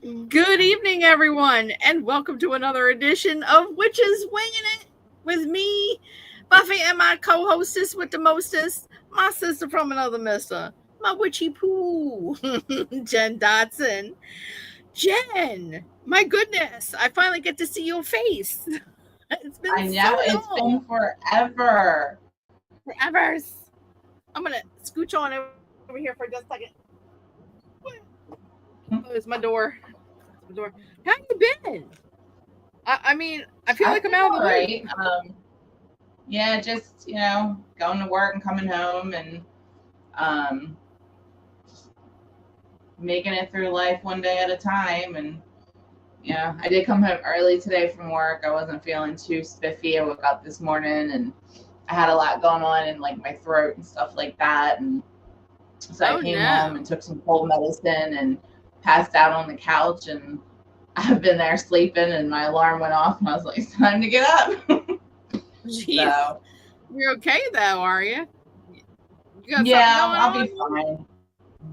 Good evening, everyone, and welcome to another edition of Witches Wingin' It with me, Buffy, and my co-hostess with the mostest, my sister from another mister, my witchy poo, Jen Dotson. Jen, my goodness, I finally get to see your face. It's been I so know it's long, been forever. forever. I'm gonna scooch on over here for just a second. Close my door. My door. How you been? I mean, I feel like I've I'm been out of the all loop. right. Yeah, just going to work and coming home and um, making it through life one day at a time. And I did come home early today from work. I wasn't feeling too spiffy. I woke up this morning and I had a lot going on in like my throat and stuff like that. And so I Oh came home and no. took some cold medicine and passed out on the couch and I've been there sleeping and my alarm went off and I was like, it's time to get up. Jeez. So You're okay though, are you? You got something yeah, going I'll on? be fine.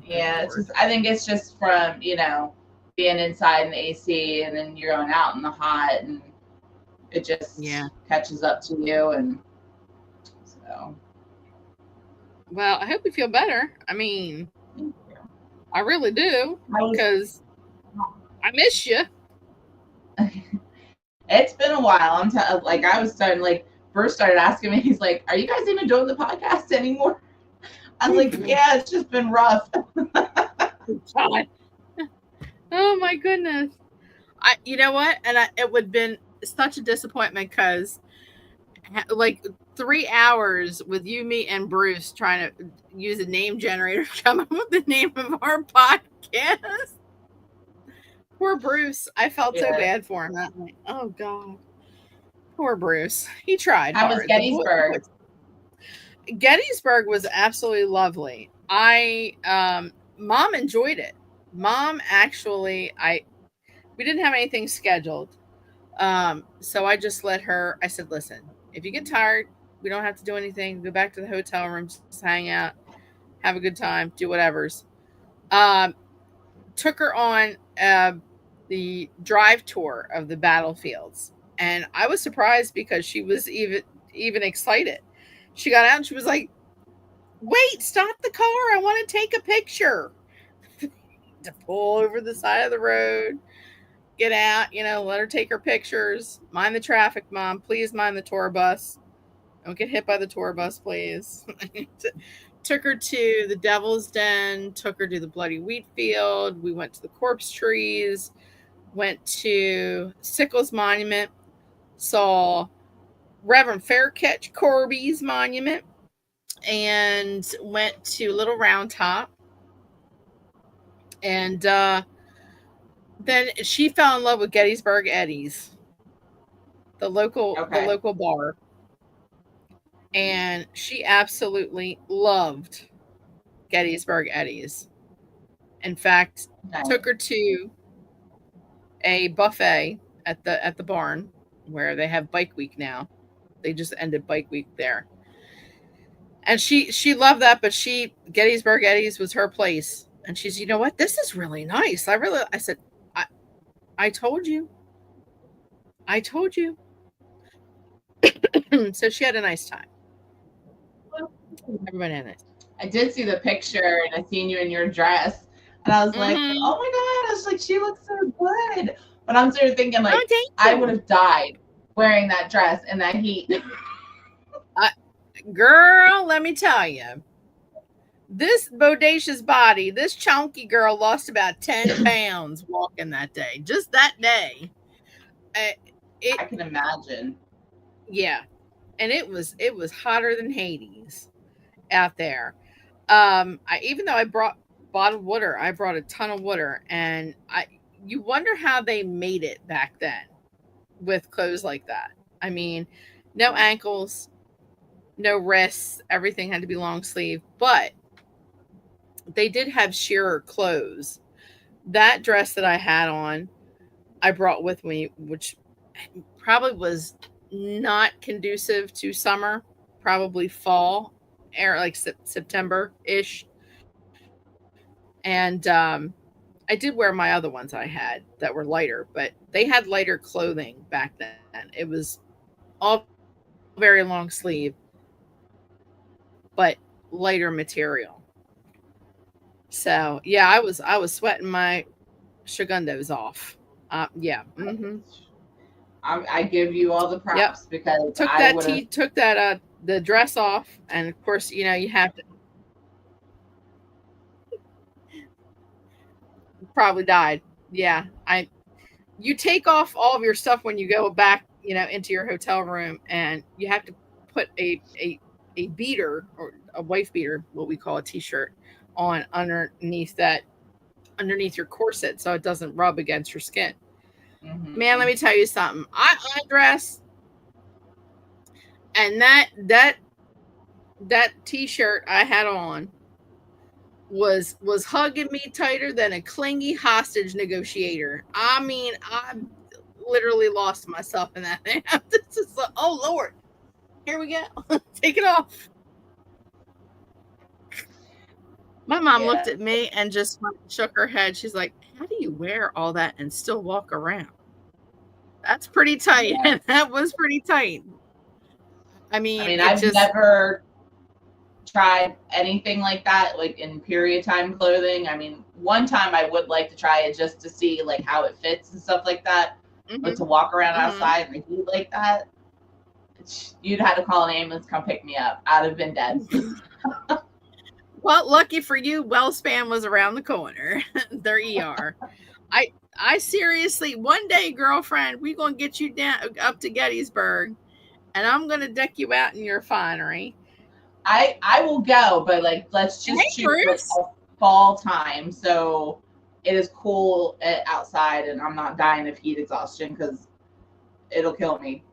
Good Yeah, it's Lord. just I think it's just from, being inside in the AC and then you're going out in the hot and it Yeah. just catches up to you and so Well, I hope you feel better. I mean, I really do I was because I miss you. it's been a while. Like I was starting like Bruce started asking me, he's like, are you guys even doing the podcast anymore? I was like, yeah, it's just been rough. God. Oh my goodness. You know what? It would have been such a disappointment because like 3 hours with you, me, and Bruce trying to use a name generator, come up with the name of our podcast. Poor Bruce. I felt so Yeah. bad for him that night. Oh God. Poor Bruce. He tried How was hard. The boy. Gettysburg? Gettysburg was absolutely lovely. Mom enjoyed it. Mom actually I we didn't have anything scheduled. So I just let her I said, listen, if you get tired, we don't have to do anything. Go back to the hotel room, just hang out, have a good time, do whatever's. Um, Took her on the drive tour of the battlefields, and I was surprised because she was even excited. She got out and she was like, "Wait, stop the car! I want to take a picture." To pull over the side of the road, get out, let her take her pictures. Mind the traffic, mom. Please mind the tour bus. Don't get hit by the tour bus, please. Took her to the Devil's Den, took her to the Bloody Wheat Field. We went to the Corpse Trees, went to Sickles Monument, saw Reverend Faircatch Corby's monument, and went to Little Round Top. And then she fell in love with Gettysburg Eddie's, the Okay. local bar, and she absolutely loved Gettysburg Eddie's. In fact, Nice. took her to a buffet at the barn where they have bike week now. They just ended bike week there. And she loved that, but she Gettysburg Eddie's was her place. And she's, you know what? This is really nice. I said, I I told you. I told you. So she had a nice time. Everybody had a nice. I did see the picture and I seen you in your dress and I was like, Mm-hmm. oh my god, I was like, she looks so good. But I'm sort of thinking Oh, like thank I would you. have died wearing that dress in that heat. I, Girl, let me tell you, this bodacious body, this chunky girl lost about 10 pounds walking that day. Just that day. Uh, it I can imagine. Yeah, and it was hotter than Hades out there. I even though I brought bottled water, I brought a ton of water, and I you wonder how they made it back then with clothes like that. I mean, no ankles, no wrists, everything had to be long sleeve, but they did have shearer clothes. That dress that I had on, I brought with me, which probably was not conducive to summer, probably fall, air like September ish. And I didn't wear it. I did wear my other ones I had that were lighter, but they had lighter clothing back then. It was all very long sleeve, but lighter material. So yeah, I was sweating my shagundos off. Yeah. I give you all the Yep. props because Took I that would have. took that the dress off, and of course, you know, you have to probably died. Yeah. I You take off all of your stuff when you go back, you know, into your hotel room, and you have to put a beater or a wife beater, what we call a t-shirt, on underneath your corset so it doesn't rub against your skin. Man, let Hmm. me tell you something. I undressed, and that t-shirt I had on was hugging me tighter than a clingy hostage negotiator. I mean, I literally lost myself in that thing. This is like, oh Lord, here we go. Take it off. My mom looked Yeah, at me and just shook her head. She's like, "How do you wear all that and still walk around? That's pretty tight." yeah. And that was pretty tight. I I mean, mean, it I've just never tried anything like that, like in period time clothing. I mean, one time I would like to try it just to see like how it fits and stuff like that. But to mhm, walk around mhm. outside in the heat like that, you'd have to call an ambulance come pick me up. I'd have been dead. Well, lucky for you, WellSpan was around the corner. Their ER. I seriously, one day, girlfriend, we gonna get you down up to Gettysburg, and I'm gonna deck you out in your finery. I will go, but like let's Hey, just choose like Bruce. a fall time so it is cool outside and I'm not dying of heat exhaustion because it'll kill me.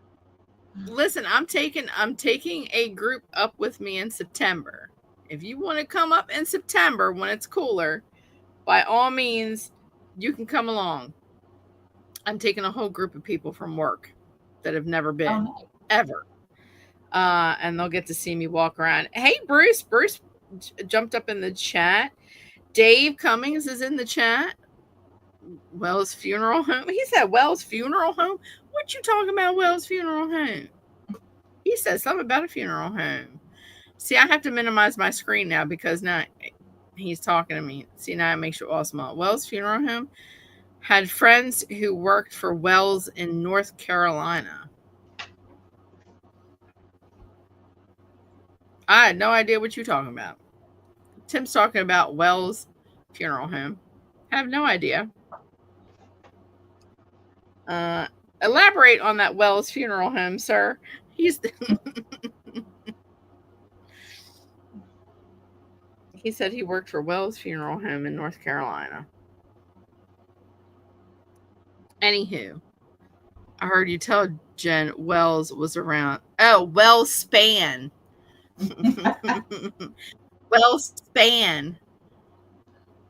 Listen, I'm taking a group up with me in September. If you want to come up in September when it's cooler, by all means, you can come along. I'm taking a whole group of people from work that have never Oh been no. ever, and they'll get to see me walk around. Hey, Bruce! Bruce jumped up in the chat. Dave Cummings is in the chat. Wells Funeral Home. He said Wells Funeral Home. What you talking about, Wells Funeral Home? He said something about a funeral home. See, I have to minimize my screen now because now he's talking to me. See, now it makes you all small. Wells Funeral Home had friends who worked for Wells in North Carolina. I had no idea what you're talking about. Tim's talking about Wells Funeral Home. I have no idea. Uh, Elaborate on that Wells Funeral Home, sir. He's he said he worked for Wells Funeral Home in North Carolina. Anywho, I heard you tell Jen Wells was around. Oh, Wells Span. Wells Span.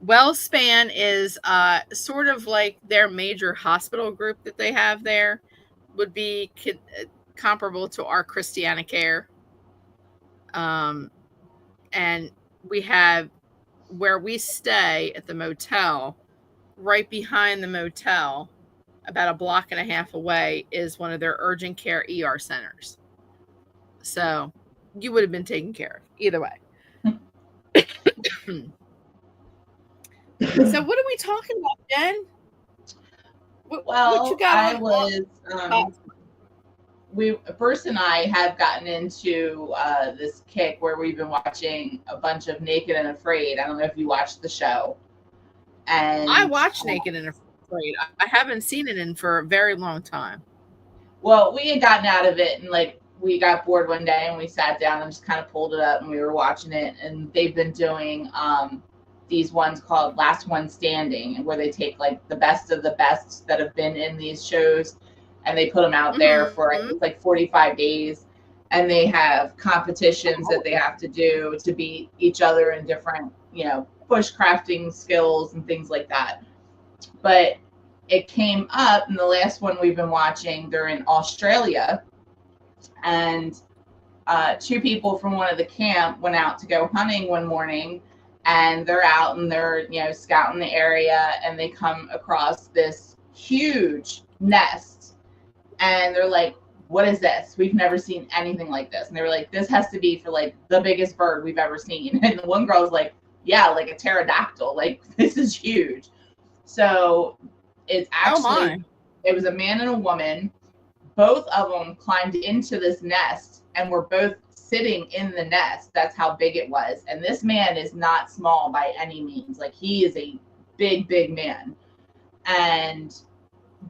WellSpan is sort of like their major hospital group that they have there would be comparable to our Christiana Care. Um, and we have where we stay at the motel, right behind the motel, about a block and a half away, is one of their urgent care ER centers. So you would have been taken care of either way. So what are we talking about, Jen? What you Well, got I on? was we Bruce and I have gotten into this kick where we've been watching a bunch of Naked and Afraid. I don't know if you watched the show. I And watched Naked and Afraid. I haven't seen it in for a very long time. well, we had gotten out of it and like we got bored one day and we sat down and just kind of pulled it up and we were watching it. And they've been doing these ones called Last One Standing, where they take like the best of the best that have been in these shows and they put them out there Mhm. for I think it's like 45 days. And they have competitions that they have to do to beat each other in different, bushcrafting skills and things like that. But it came up in the last one we've been watching. They're in Australia, and two people from one of the camp went out to go hunting one morning, and they're out and they're, scouting the area, and they come across this huge nest, and they're like, what is this? We've never seen anything like this. And they were like, this has to be for like the biggest bird we've ever seen. And the one girl was like, yeah, like a pterodactyl, like this is huge. So it's Oh actually, my. it was a man and a woman. Both of them climbed into this nest and were both sitting in the nest. That's how big it was. And this man is not small by any means. Like, he is a big man. And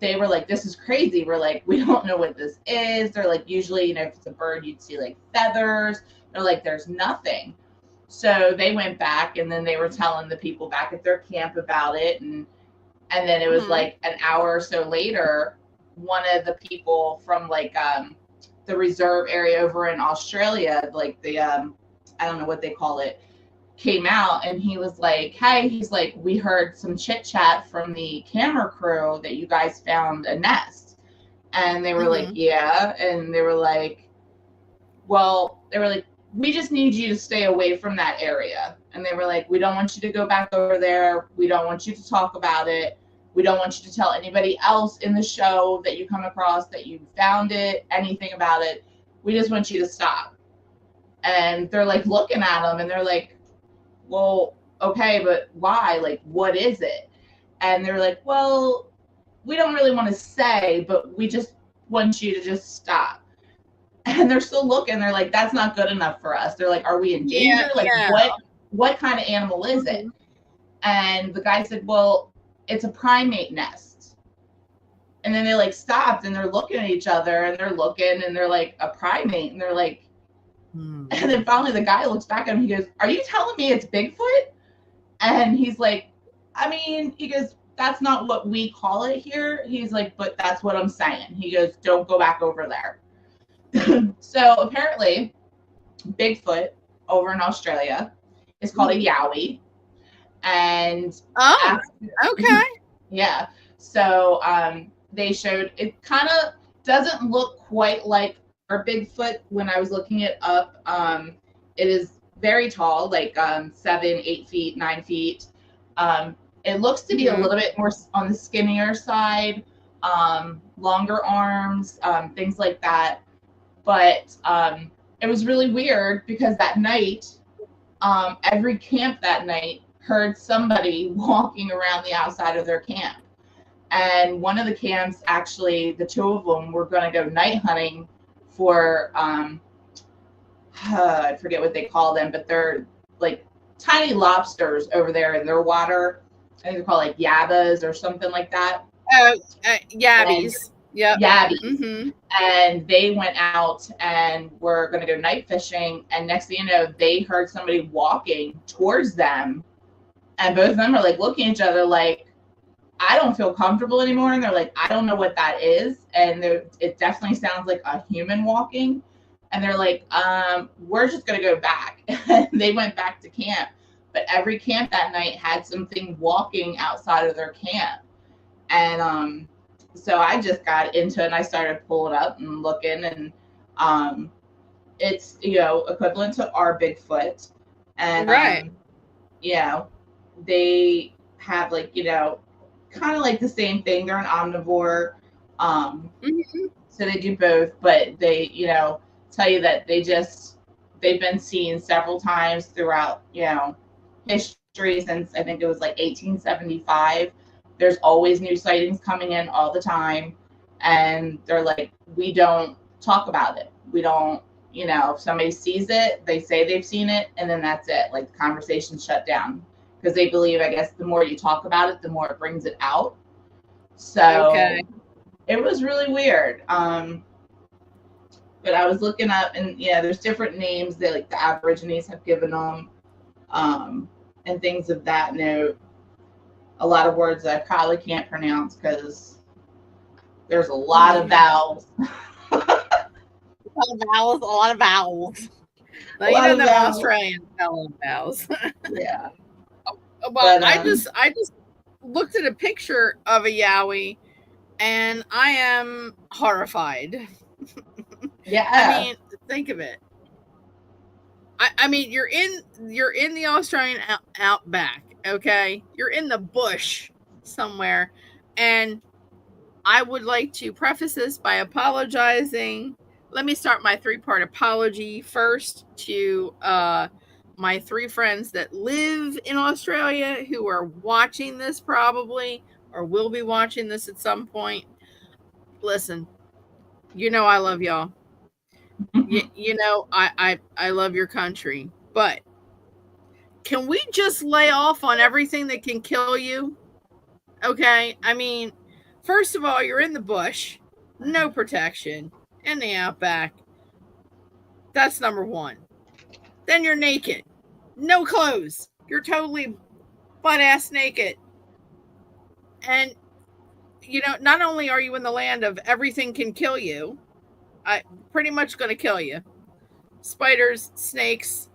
they were like, this is crazy. We're like, we don't know what this is. They're like, usually, if it's a bird, you'd see like feathers. They're like, there's nothing. So they went back, and then they were telling the people back at their camp about it. And then it was Mm-hmm. like an hour or so later, one of the people from like the reserve area over in Australia, like the I don't know what they call it, came out, and he was like, hey, he's like, we heard some chit chat from the camera crew that you guys found a nest. And they were like, Mm-hmm. yeah. And they were like, we just need you to stay away from that area. And they were like, we don't want you to go back over there. We don't want you to talk about it. We don't want you to tell anybody else in the show that you come across that you found it, anything about it. We just want you to stop. And they're like looking at them, and they're like, well, okay, but why? Like, what is it? And they're like, well, we don't really want to say, but we just want you to just stop. And they're still looking. They're like, that's not good enough for us. They're like, are we in Yeah, danger? Like, yeah. what kind of animal is it? Mm-hmm. And the guy said, well, it's a primate nest. And then they like stopped, and they're looking at each other, and they're looking, and they're like, a primate. And they're like, and then finally the guy looks back at him. He goes, are you telling me it's Bigfoot? And he's like, I mean, he goes, that's not what we call it here. He's like, but that's what I'm saying. He goes, don't go back over there. So apparently, Bigfoot over in Australia is called a Mm-hmm. yowie. And Oh, after, okay. yeah. So they showed it kind of doesn't look quite like our Bigfoot when I was looking it up. It is very tall, like 7, 8 feet, 9 feet. It looks to be a Mm-hmm. little bit more on the skinnier side, longer arms, things like that. But it was really weird because that night, every camp that night heard somebody walking around the outside of their camp. And one of the camps, actually, the two of them were going to go night hunting for, I forget what they call them, but they're like tiny lobsters over there in their water. I think they're called like yabas or something like that. Oh, And yabbies. Yep. yabbies. Mm-hmm. And they went out and were going to go night fishing. And next thing you know, they heard somebody walking towards them. And both of them are like looking at each other like, I don't feel comfortable anymore. And they're like, I don't know what that is. And it definitely sounds like a human walking. And they're like, we're just going to go back. And they went back to camp. But every camp that night had something walking outside of their camp. And so I just got into it, and I started pulling up and looking. And um, it's, equivalent to our Bigfoot. And, Right. they have like, kind of like the same thing. They're an omnivore. Um, Mm-hmm. so they do both, but they, tell you that they've been seen several times throughout, history since I think it was like 1875. There's always new sightings coming in all the time. And they're like, we don't talk about it. We don't, if somebody sees it, they say they've seen it, and then that's it. Like, the conversation's shut down because they believe, I guess, the more you talk about it, the more it brings it out. So Okay. it was really weird. But I was looking up, and yeah, there's different names that like the Aborigines have given them, and things of that note. A lot of words that I probably can't pronounce because there's a lot of Mm-hmm. vowels. A lot of vowels. A lot of vowels. Now A you lot know of them vowels. Australians spell them vowels. Yeah. Well, But I just looked at a picture of a yowie, and I am horrified. I yeah. mean, think of it. I mean, you're in the Australian outback, okay? You're in the bush somewhere, and I would like to preface this by apologizing. Let me start my three-part apology first to my three friends that live in Australia who are watching this probably or will be watching this at some point. Listen, I love y'all. I love your country, but can we just lay off on everything that can kill you? Okay. I mean, first of all, you're in the bush, no protection, in the outback. That's number one. Then you're naked, no clothes. You're totally butt ass naked. And, not only are you in the land of everything can kill you, I pretty much going to kill you. Spiders, snakes,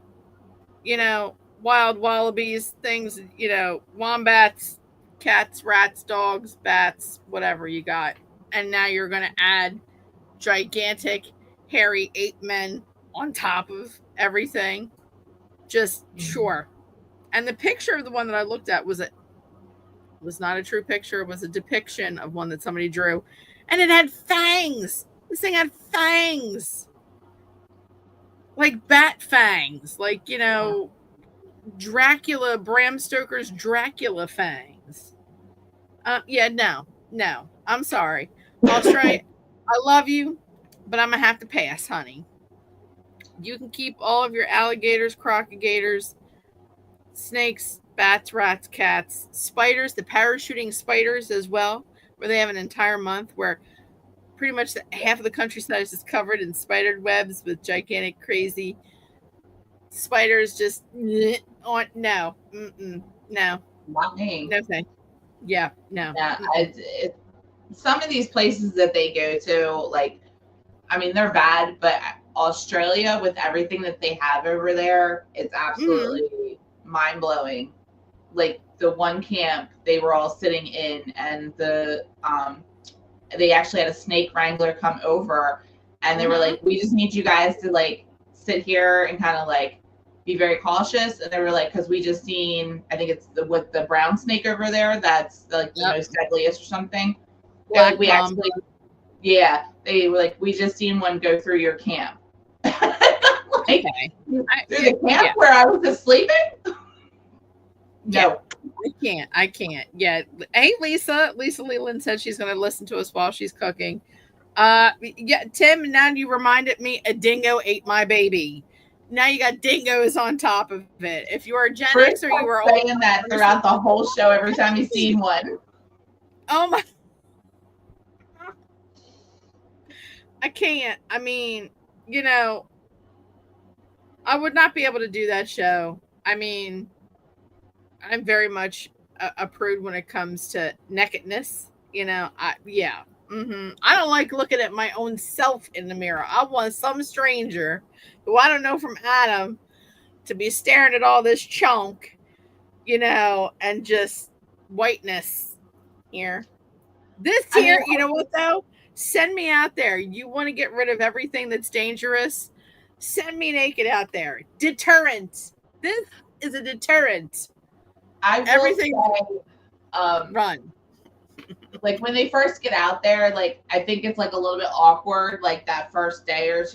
wild wallabies, things, wombats, cats, rats, dogs, bats, whatever you got. And now you're going to add gigantic, hairy ape men on top of everything. Just sure. And the picture of the one that I looked at was not a true picture. It was a depiction of one that somebody drew, and it had fangs. This thing had fangs, like bat fangs, like Dracula, Bram Stoker's Dracula fangs. Yeah, no, I'm sorry, Australia. I love you, but I'm gonna have to pass, honey. You can keep all of your alligators, crocodigators, snakes, bats, rats, cats, spiders, the parachuting spiders as well, where they have an entire month where pretty much half of the countryside is just covered in spider webs with gigantic, crazy spiders just on. No, no, Not me. no thing. Yeah, no. Yeah, some of these places that they go to, like, I mean, they're bad, but Australia, with everything that they have over there, it's Mm-hmm. absolutely mind blowing. Like the one camp they were all sitting in, and they actually had a snake wrangler come over, and they were Mm-hmm. like, "We just need you guys to like sit here and kind of like be very cautious." And they were like, "Because we just seen, I think it's with the brown snake over there, that's like the Yep. most deadliest or something." They're like, Black "We mamba. actually, yeah." They were like, "We just seen one go through your camp." Like Okay. through Yeah, the camp yeah. where I was just sleeping? Yeah. No. I can't. Yeah. Hey, Lisa Leland said she's going to listen to us while she's cooking. Yeah, Tim, now you reminded me a dingo ate my baby. Now you got dingoes on top of it. If you are a Gen Bruce X or you kept were old, saying that throughout the whole show every time he's seen one. oh my, I can't. I mean, you know, I would not be able to do that show. I mean, I'm very much a prude when it comes to nakedness. Yeah. I don't like looking at my own self in the mirror. I want some stranger who I don't know from Adam to be staring at all this chunk, and just whiteness here. This I mean, here, you know what though? Send me out there. You want to get rid of everything that's dangerous? Send me naked out there. Deterrent. This is a deterrent. I will Everything say, um, run. like when they first get out there, like I think it's like a little bit awkward, like that first day or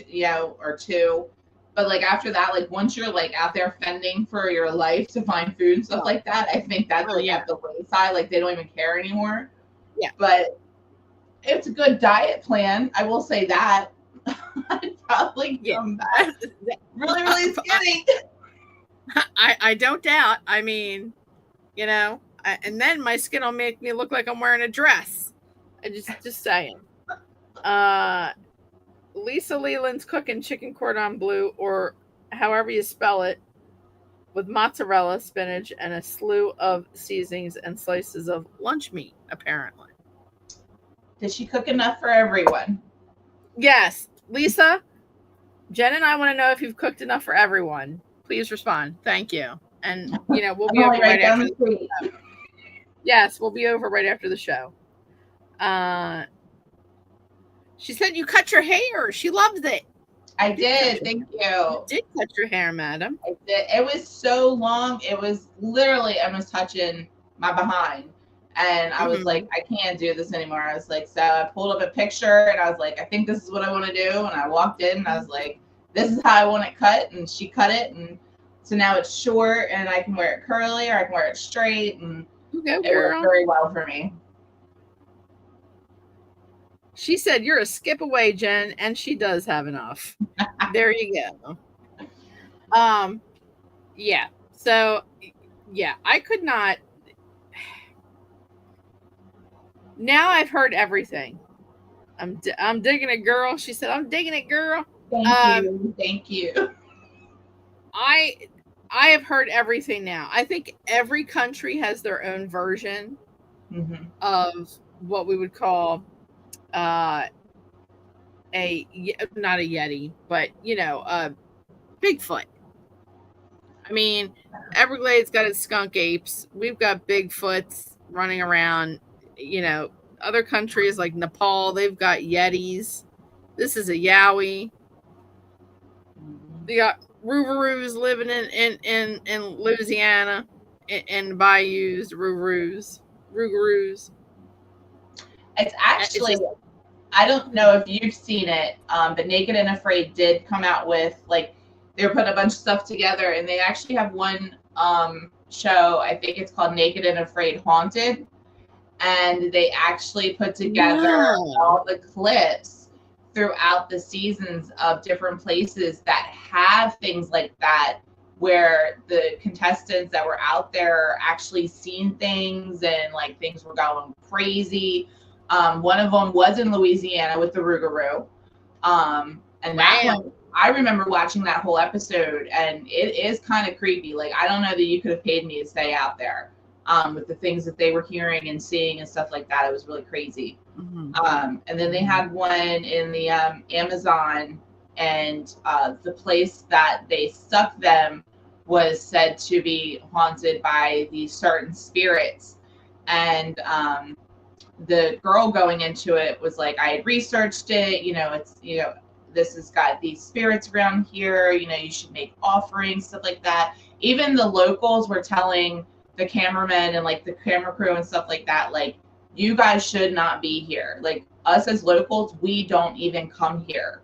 or two. But like after that, like once you're like out there fending for your life to find food and stuff Oh, like that, I think that's oh like yeah. at the wayside, like they don't even care anymore. Yeah. But it's a good diet plan. I will say that. I'd probably Yeah. come back really, really skinny. I don't doubt. I mean, and then my skin will make me look like I'm wearing a dress. I just saying. Uh Lisa Leland's cooking chicken cordon bleu, or however you spell it, with mozzarella, spinach, and a slew of seasonings and slices of lunch meat, apparently. Did she cook enough for everyone? Yes, Lisa, Jen and I want to know if you've cooked enough for everyone. Please respond. Thank you. And, we'll I'm be only over right right down after the the street. show. Yes, we'll be over right after the show. Uh, she said you cut your hair. She loves it. I You did cut did. your Thank you you. did cut your hair, madam. I did. It was so long. It was literally almost touching my behind. And I was like, Mhm. I can't do this anymore. I was like, so I pulled up a picture and I was like, I think this is what I want to do. And I walked in and I was like, this is how I want it cut. And she cut it. And so now it's short and I can wear it curly or I can wear it straight. And You go, it worked girl. very well for me. She said, "You're a skip away, Jen," and she does have enough. There you go. Um, yeah. So, yeah, I could not. Now I've heard everything. I'm digging it, girl. She said, "I'm digging it, girl." Thank Um, you. Thank you. I I have heard everything now. I think every country has their own version Hmm. of what we would call uh not a yeti, but Bigfoot. I mean, Everglades got its skunk apes. We've got Bigfoots running around. You know, other countries like Nepal, they've got yetis. This is a yowie. They got Rougarous living in Louisiana, in bayous, Rougarous. It's It's actually, just I don't know if you've seen it, but Naked and Afraid did come out with like they were putting a bunch of stuff together, and they actually have one show. I think it's called Naked and Afraid Haunted, and they actually put together no. all the clips throughout the seasons of different places that have things like that where the contestants that were out there actually seen things and like things were going crazy. One of them was in Louisiana with the Rougarou. And that Wow. one, I remember watching that whole episode, and it is kind of creepy. Like, I don't know that you could have paid me to stay out there with the things that they were hearing and seeing and stuff like that. It was really crazy. Hmm. And then they Hmm. had one in the Amazon, and the place that they stuck them was said to be haunted by these certain spirits. And the girl going into it was like, I had researched it, this has got these spirits around here, you should make offerings, stuff like that. Even the locals were telling the cameramen and like the camera crew and stuff like that, like, you guys should not be here. Like, us as locals, we don't even come here.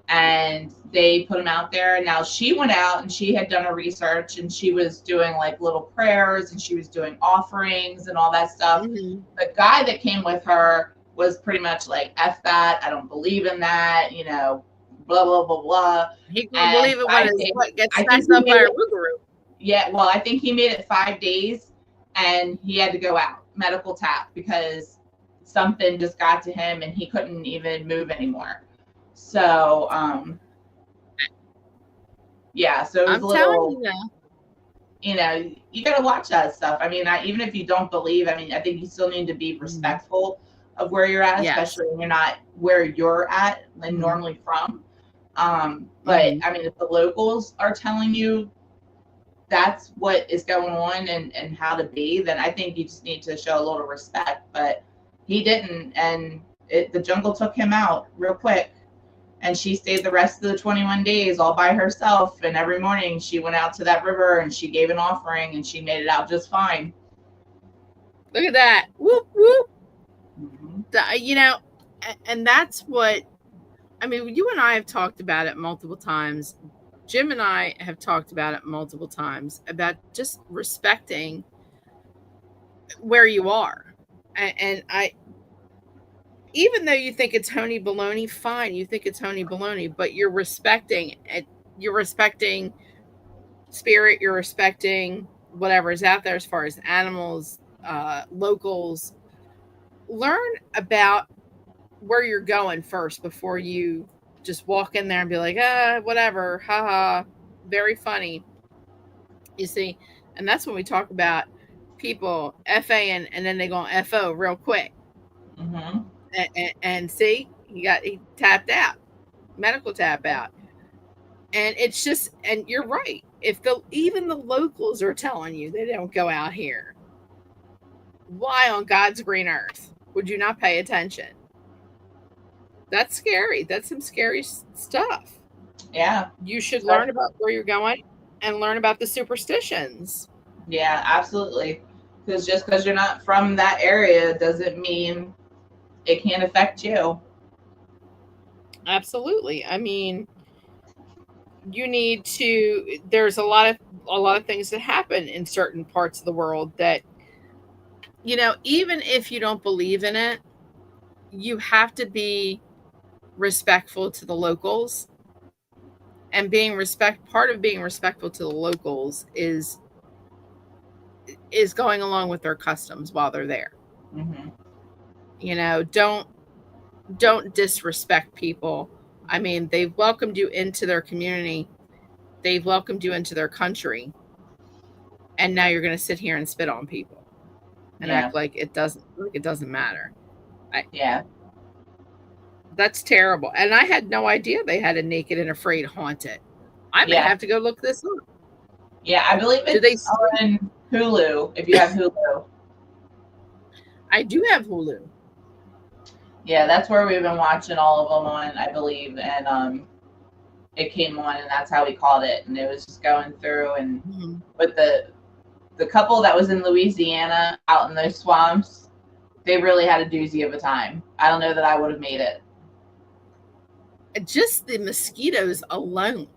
And they put them out there. Now she went out and she had done her research and she was doing like little prayers and she was doing offerings and all that stuff. Hmm. The guy that came with her was pretty much like, F that, I don't believe in that, blah blah blah blah. He couldn't And believe it when his butt gets I think smacked he up made by a it, Rougarou. yeah, well, I think he made it 5 days and he had to go out, medical tap, because something just got to him and he couldn't even move anymore. So yeah, so it was I'm a telling little, you now. you got to watch that stuff. I mean, even if you don't believe, I mean, I think you still need to be Mhm. respectful of where you're at, Yes. especially when you're not where you're at and Mhm. normally from. But Mhm. I mean, if the locals are telling you that's what is going on and how to be, then I think you just need to show a little respect. But he didn't, and the jungle took him out real quick. And she stayed the rest of the 21 days all by herself. And every morning she went out to that river and she gave an offering and she made it out just fine. Look at that. Whoop whoop. Mm-hmm. You know, and that's what I mean. You and I have talked about it multiple times. Jim and I have talked about it multiple times about just respecting where you are. And I, even though you think it's honey baloney, fine, you think it's honey baloney, but you're respecting it. You're respecting spirit. You're respecting whatever is out there as far as animals, locals. Learn about where you're going first before you just walk in there and be like, whatever, haha, very funny. You see, and that's when we talk about people and then they go FO real quick. Mm-hmm. And see, he tapped out, medical tap out. And it's just, and you're right. If even the locals are telling you they don't go out here, why on God's green earth would you not pay attention? That's scary. That's some scary stuff. Yeah. You should learn Especially- about where you're going and learn about the superstitions. Yeah, absolutely. Because just because you're not from that area doesn't mean it can't affect you. Absolutely. I mean, you need to there's a lot of things that happen in certain parts of the world that even if you don't believe in it, you have to be respectful to the locals, and being respect part of being respectful to the locals is going along with their customs while they're there. Hmm. Don't disrespect people. I mean, they've welcomed you into their community, they've welcomed you into their country, and now you're going to sit here and spit on people and Yeah. act like it doesn't matter. I, Yeah. that's terrible. And I had no idea they had a Naked and Afraid Haunted. I may Yeah. have to go look this up. Yeah. I believe Do they it's still? on Hulu if you have Hulu. I do have Hulu. Yeah, that's where we've been watching all of them on, I believe. And it came on, and that's how we called it. And it was just going through, and Mhm. with the couple that was in Louisiana out in those swamps, they really had a doozy of a time. I don't know that I would have made it. Just the mosquitoes alone,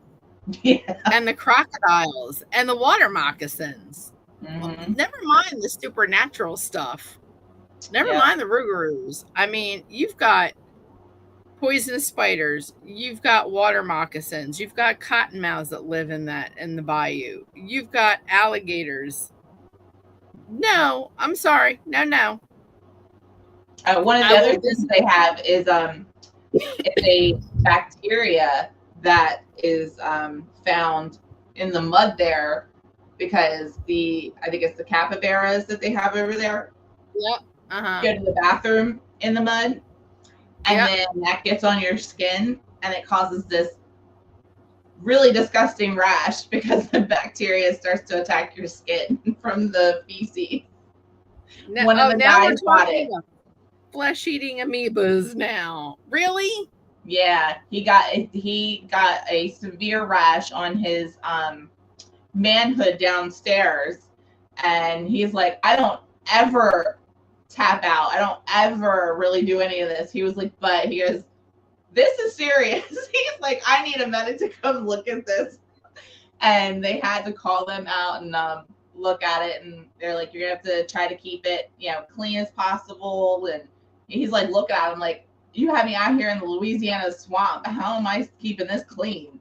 Yeah. and the crocodiles, and the water moccasins. Well, Hmm. never mind the supernatural stuff. Never Yeah. mind the rougarous. I mean, you've got poisonous spiders, you've got water moccasins, you've got cottonmouths that live in the bayou, you've got alligators. No, I'm sorry. No, no. One of the I other will things visit. they have is it's a bacteria that is found in the mud there because I think it's the capybaras that they have over there Yep. Uh-huh. go to the bathroom in the mud, and Yep. then that gets on your skin and it causes this really disgusting rash because the bacteria starts to attack your skin from the feces. Now, One of oh, the now we're guys got talking it. about flesh-eating amoebas now. Really? Yeah, he got a severe rash on his manhood downstairs, and he's like, I don't ever tap out. I don't ever really do any of this. He was like, but he goes, this is serious. He's like, I need a medic to come look at this. And they had to call them out and look at it. And they're like, you're going to have to try to keep it, clean as possible. And he's like, look at him like, you have me out here in the Louisiana swamp. How am I keeping this clean?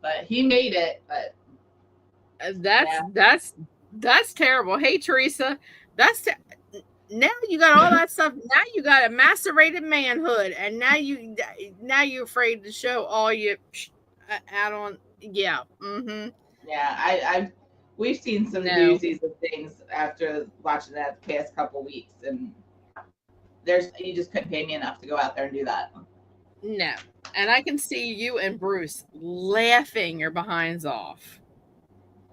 But he made it. But That's yeah, that's terrible. Hey, Teresa, that's now you got all that stuff. Now you got a macerated manhood, and now you're afraid to show all your out on. Yeah. Mm-hmm. yeah, we've seen some No, doozies of things after watching that the past couple weeks, and there's you just couldn't pay me enough to go out there and do that. no. And I can see you and Bruce laughing your behinds off.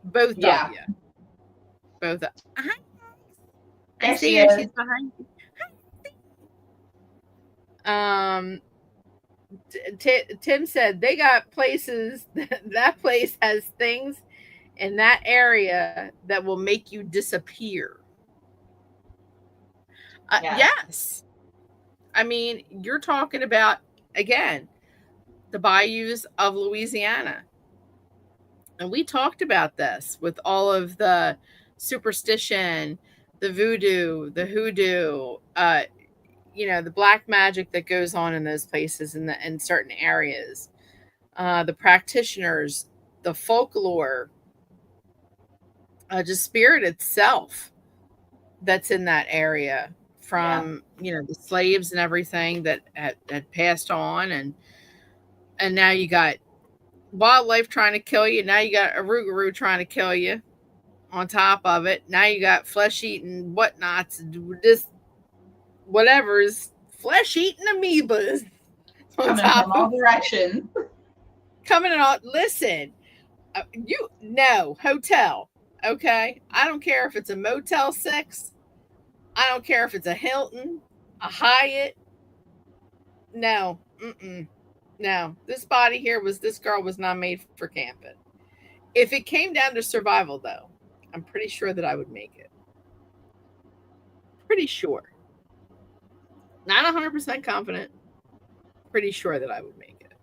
Both of Yeah, you. Both. Hi, I there see she her. is. She's behind you. Um, Tim said they got places. That place has things in that area that will make you disappear. Yeah, Yes. I mean, you're talking about, again, the bayous of Louisiana. And we talked about this with all of the superstition, the voodoo, the hoodoo, the black magic that goes on in those places in certain areas, the practitioners, the folklore, just spirit itself that's in that area yeah. from the slaves and everything that had passed on, and now you got wildlife trying to kill you. Now you got a rougarou trying to kill you. On top of it, now you got flesh eating whatnots, this whatever's flesh eating amoebas on Coming top from all of directions. coming in all. Listen, you no hotel. Okay, I don't care if it's a Motel 6. I don't care if it's a Hilton, a Hyatt. No, mm-mm. No, this girl was not made for camping. If it came down to survival, though, I'm pretty sure that I would make it. Pretty sure. Not 100% confident. Pretty sure that I would make it.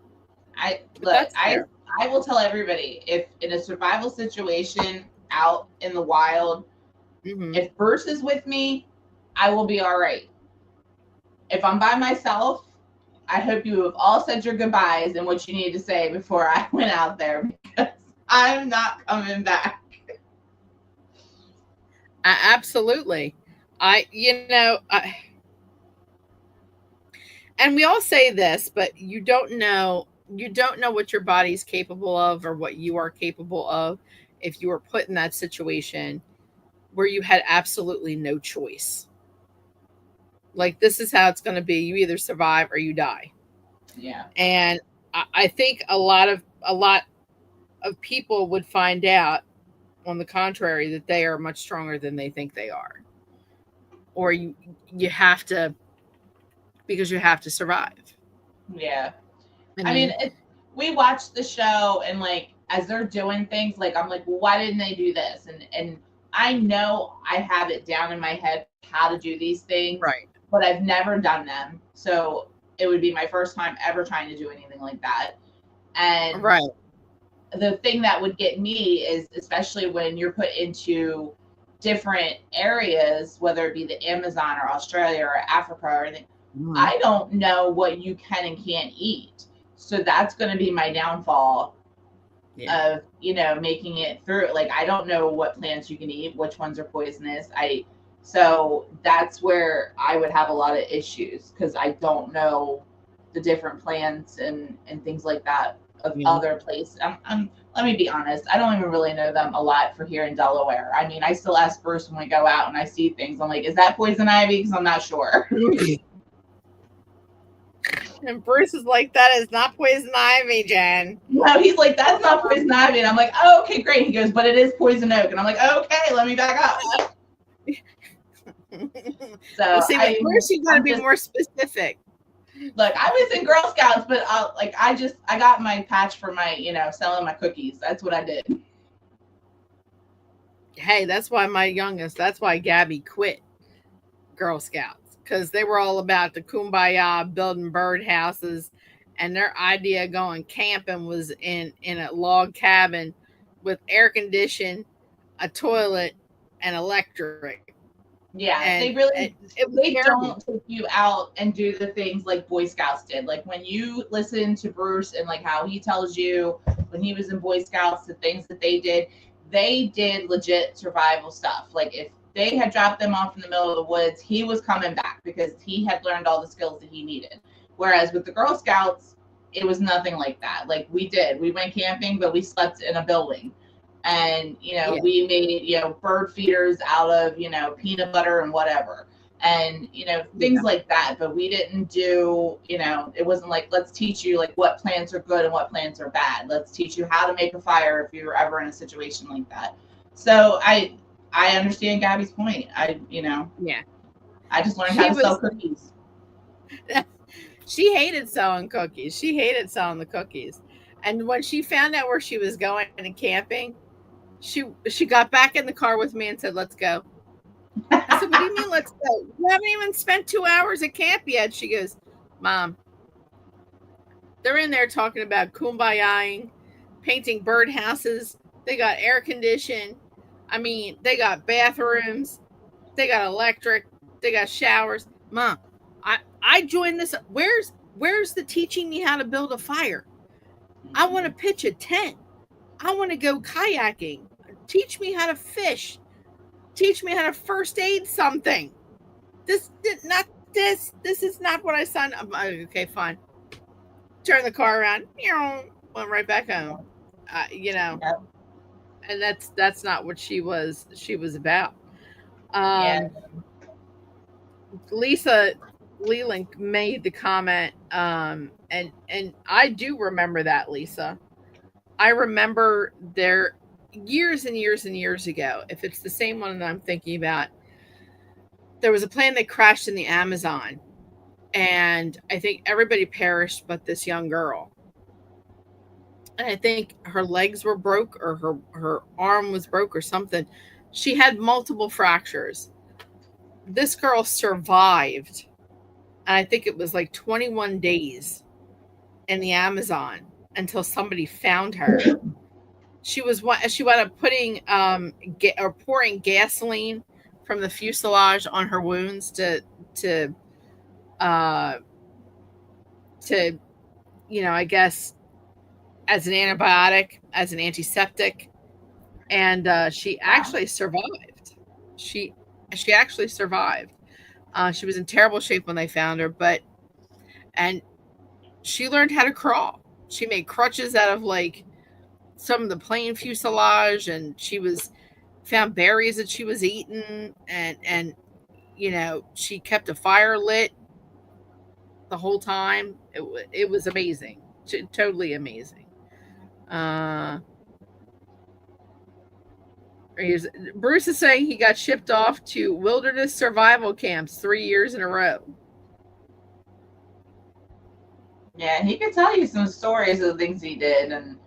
I But look, that's fair. I will tell everybody, if in a survival situation out in the wild, Hmm. if Bruce is with me, I will be all right. If I'm by myself, I hope you have all said your goodbyes and what you need to say before I went out there, because I'm not coming back. Absolutely. And we all say this, but you don't know what your body's capable of or what you are capable of if you were put in that situation where you had absolutely no choice. Like this is how it's going to be. You either survive or you die. Yeah. And I think a lot of people would find out, on the contrary, that they are much stronger than they think they are, or you have to, because you have to survive. Yeah. I I mean, mean, we watch the show and like as they're doing things, like I'm like, well, why didn't they do this? And I know I have it down in my head how to do these things, right, but I've never done them. So it would be my first time ever trying to do anything like that. And right, the thing that would get me is, especially when you're put into different areas, whether it be the Amazon or Australia or Africa or anything, mhm, I don't know what you can and can't eat. So that's going to be my downfall yeah, of, making it through. Like, I don't know what plants you can eat, which ones are poisonous. So that's where I would have a lot of issues because I don't know the different plants and things like that of yeah. other places. Let me be honest, I don't even really know them a lot for here in Delaware. I mean, I still ask first when we go out and I see things. I'm like, is that poison ivy? Because I'm not sure. And Bruce is like, that is not poison ivy, Jen. No, he's like, that's not poison ivy. And I'm like, oh, okay, great. He goes, but it is poison oak. And I'm like, okay, let me back up. Well, So see, with Bruce, you got to I'm be just, more specific. look, I was in Girl Scouts, but I got my patch for my, selling my cookies. That's what I did. Hey, that's why Gabby quit Girl Scouts, because they were all about the kumbaya, building birdhouses, and their idea of going camping was in a log cabin with air condition, a toilet, and electric, Yeah, and it was they terrible. don't take you out and do the things like Boy Scouts did. Like when you listen to Bruce and like how he tells you when he was in Boy Scouts, the things that they did legit survival stuff. Like if they had dropped them off in the middle of the woods, he was coming back because he had learned all the skills that he needed. Whereas with the Girl Scouts, it was nothing like that. Like we went camping, but we slept in a building, and Yeah, we made bird feeders out of peanut butter and whatever, and things yeah, like that. But we didn't do, it wasn't like, let's teach you like what plants are good and what plants are bad, let's teach you how to make a fire if you were ever in a situation like that. So I understand Gabby's point. yeah. I just learned how She to sell was cookies. she hated selling cookies. She hated selling the cookies. And when she found out where she was going and camping, she got back in the car with me and said, "Let's go." I said, "What do you mean, let's go? You haven't even spent 2 hours at camp yet." She goes, "Mom, they're in there talking about kumbayaing, painting birdhouses. They got air conditioning. I mean, they got bathrooms. They got electric. They got showers. Mom, I joined this. Where's the teaching me how to build a fire? I want to pitch a tent. I want to go kayaking. Teach me how to fish. Teach me how to first aid something. Not this. This is not what I signed up. Okay, fine. Turn the car around. Went right back home. You know, Yeah, and that's not what she was about. yeah, Um, Lisa Leland made the comment, and I do remember that, Lisa. I remember there years and years and years ago. If it's the same one that I'm thinking about, there was a plane that crashed in the Amazon, and I think everybody perished but this young girl. And I think her legs were broke or her arm was broke or something. She had multiple fractures. This girl survived, and I think it was like 21 days in the Amazon until somebody found her. She wound up putting or pouring gasoline from the fuselage on her wounds to uh to I guess as an antibiotic, as an antiseptic, and she Wow. actually survived. She she actually survived. She was in terrible shape when they found her, but and she learned how to crawl. She made crutches out of like some of the plane fuselage, and she was found berries that she was eating, and she kept a fire lit the whole time. It was amazing, totally amazing. Uh, Bruce is saying he got shipped off to wilderness survival camps 3 years in a row. Yeah, and he could tell you some stories of the things he did, and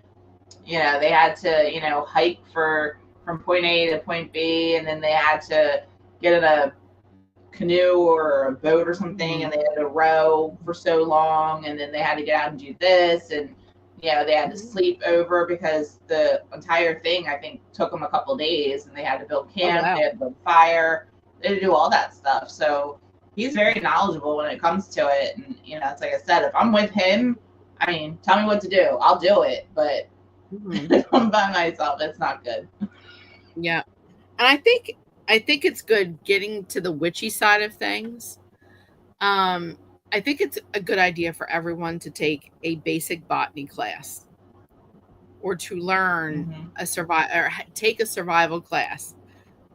they had to hike for from point A to point B, and then they had to get in a canoe or a boat or something, Mm-hmm. and they had to row for so long, and then they had to get out and do this, and they had to Mm-hmm. sleep over because the entire thing I think took them a couple of days, and they had to build Oh camp, they wow. had to build fire, they had to do all that stuff. So he's very knowledgeable when it comes to it, and it's like I said, if I'm with him, I mean, tell me what to do, I'll do it, but Mm-hmm. if I'm by myself, it's not good. Yeah, and I think it's good getting to the witchy side of things. Um, I think it's a good idea for everyone to take a basic botany class or to learn Hmm. take a survival class.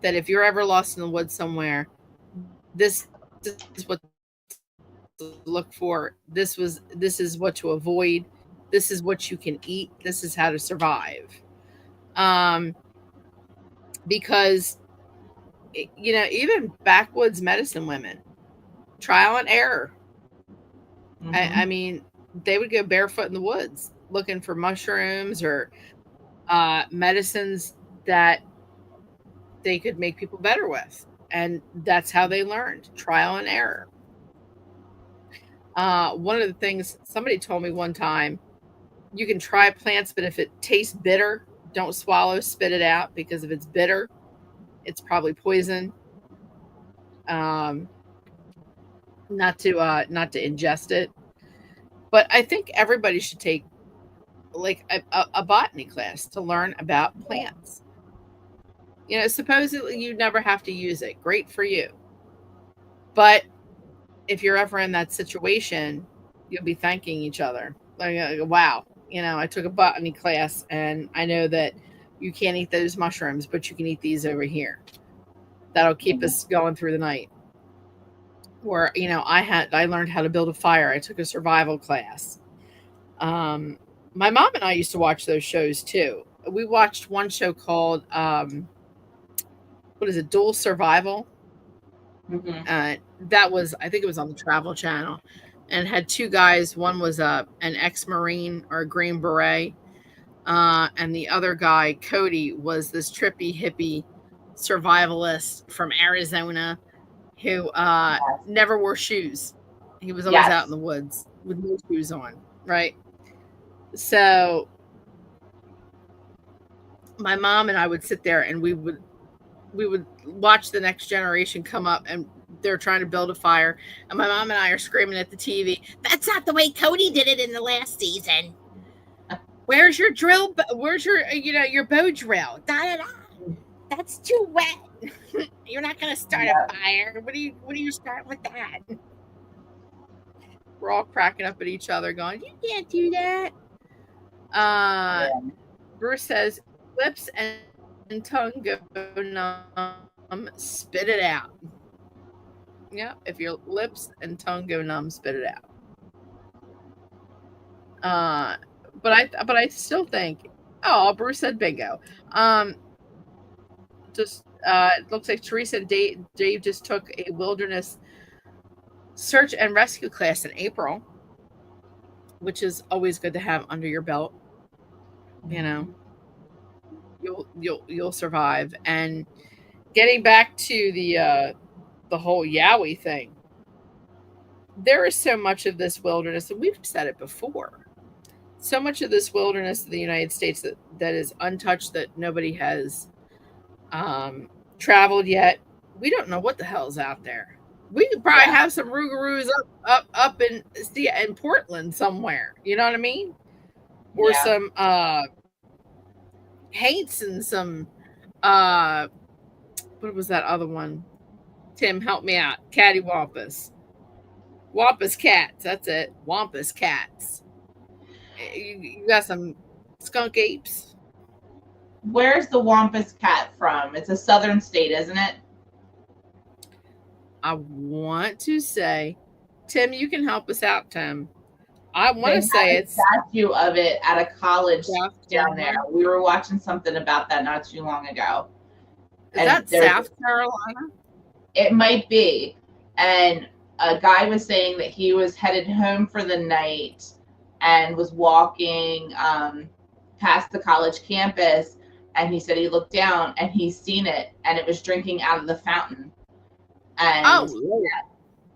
That if you're ever lost in the woods somewhere, this is what to look for. This is what to avoid. This is what you can eat. This is how to survive. Um, because even backwoods medicine women, trial and error. I Hmm. mean, they would go barefoot in the woods looking for mushrooms or medicines that they could make people better with. And that's how they learned trial and error. One of the things somebody told me one time, you can try plants, but if it tastes bitter, don't swallow, spit it out because if it's bitter, it's probably poison. Um, not to ingest it. But I think everybody should take like a botany class to learn about plants. Supposedly you never have to use it. Great for you. But if you're ever in that situation, you'll be thanking each other. Like, wow, I took a botany class and I know that you can't eat those mushrooms, but you can eat these over here. That'll keep us going through the night. Or, I learned how to build a fire. I took a survival class. Um, my mom and I used to watch those shows too. We watched one show called what is it, Dual Survival. Hmm. That was, I think it was on the Travel Channel, and had two guys. One was an ex-marine or a Green Beret, and the other guy, Cody, was this trippy hippie survivalist from Arizona who Yes. never wore shoes. He was always out in Yes. the woods with no shoes on, right? So my mom and I would sit there and we would watch the next generation come up and they're trying to build a fire, and my mom and I are screaming at the TV, "That's not the way Cody did it in the last season. Where's your drill? Where's your your bow drill? Da da da. That's too wet. You're not gonna start a Yep. fire. What do you start with that?" We're all cracking up at each other, going, "You can't do that." Uh, Yeah. Bruce says, "Lips and tongue go numb, spit it out." Yeah, if your lips and tongue go numb, spit it out. Uh, but I still think, oh, Bruce said bingo. Um, just it looks like Teresa and Dave just took a wilderness search and rescue class in April, which is always good to have under your belt. You know, you'll survive. And getting back to the whole Yowie thing, there is so much of this wilderness, and we've said it before. So much of this wilderness in the United States that is untouched, that nobody has um, traveled yet. We don't know what the hell's out there. We could probably Yeah, have some Rougarous up in Portland somewhere. You know what I mean? Or yeah. some haints and some uh what was that other one? Tim, help me out. Cattywampus. Wampus cats. That's it. Wampus cats. You got some skunk apes. Where's the Wampus cat from? It's a southern state, isn't it? I want to say, Tim, you can help us out, Tim. I They want to have say a it's statue of it at a college South down there. Carolina. We were watching something about that not too long ago. Is And that there's South Carolina? it might be. And a guy was saying that he was headed home for the night and was walking past the college campus, and he said he looked down and he's seen it, and it was drinking out of the fountain. Oh, And Lord.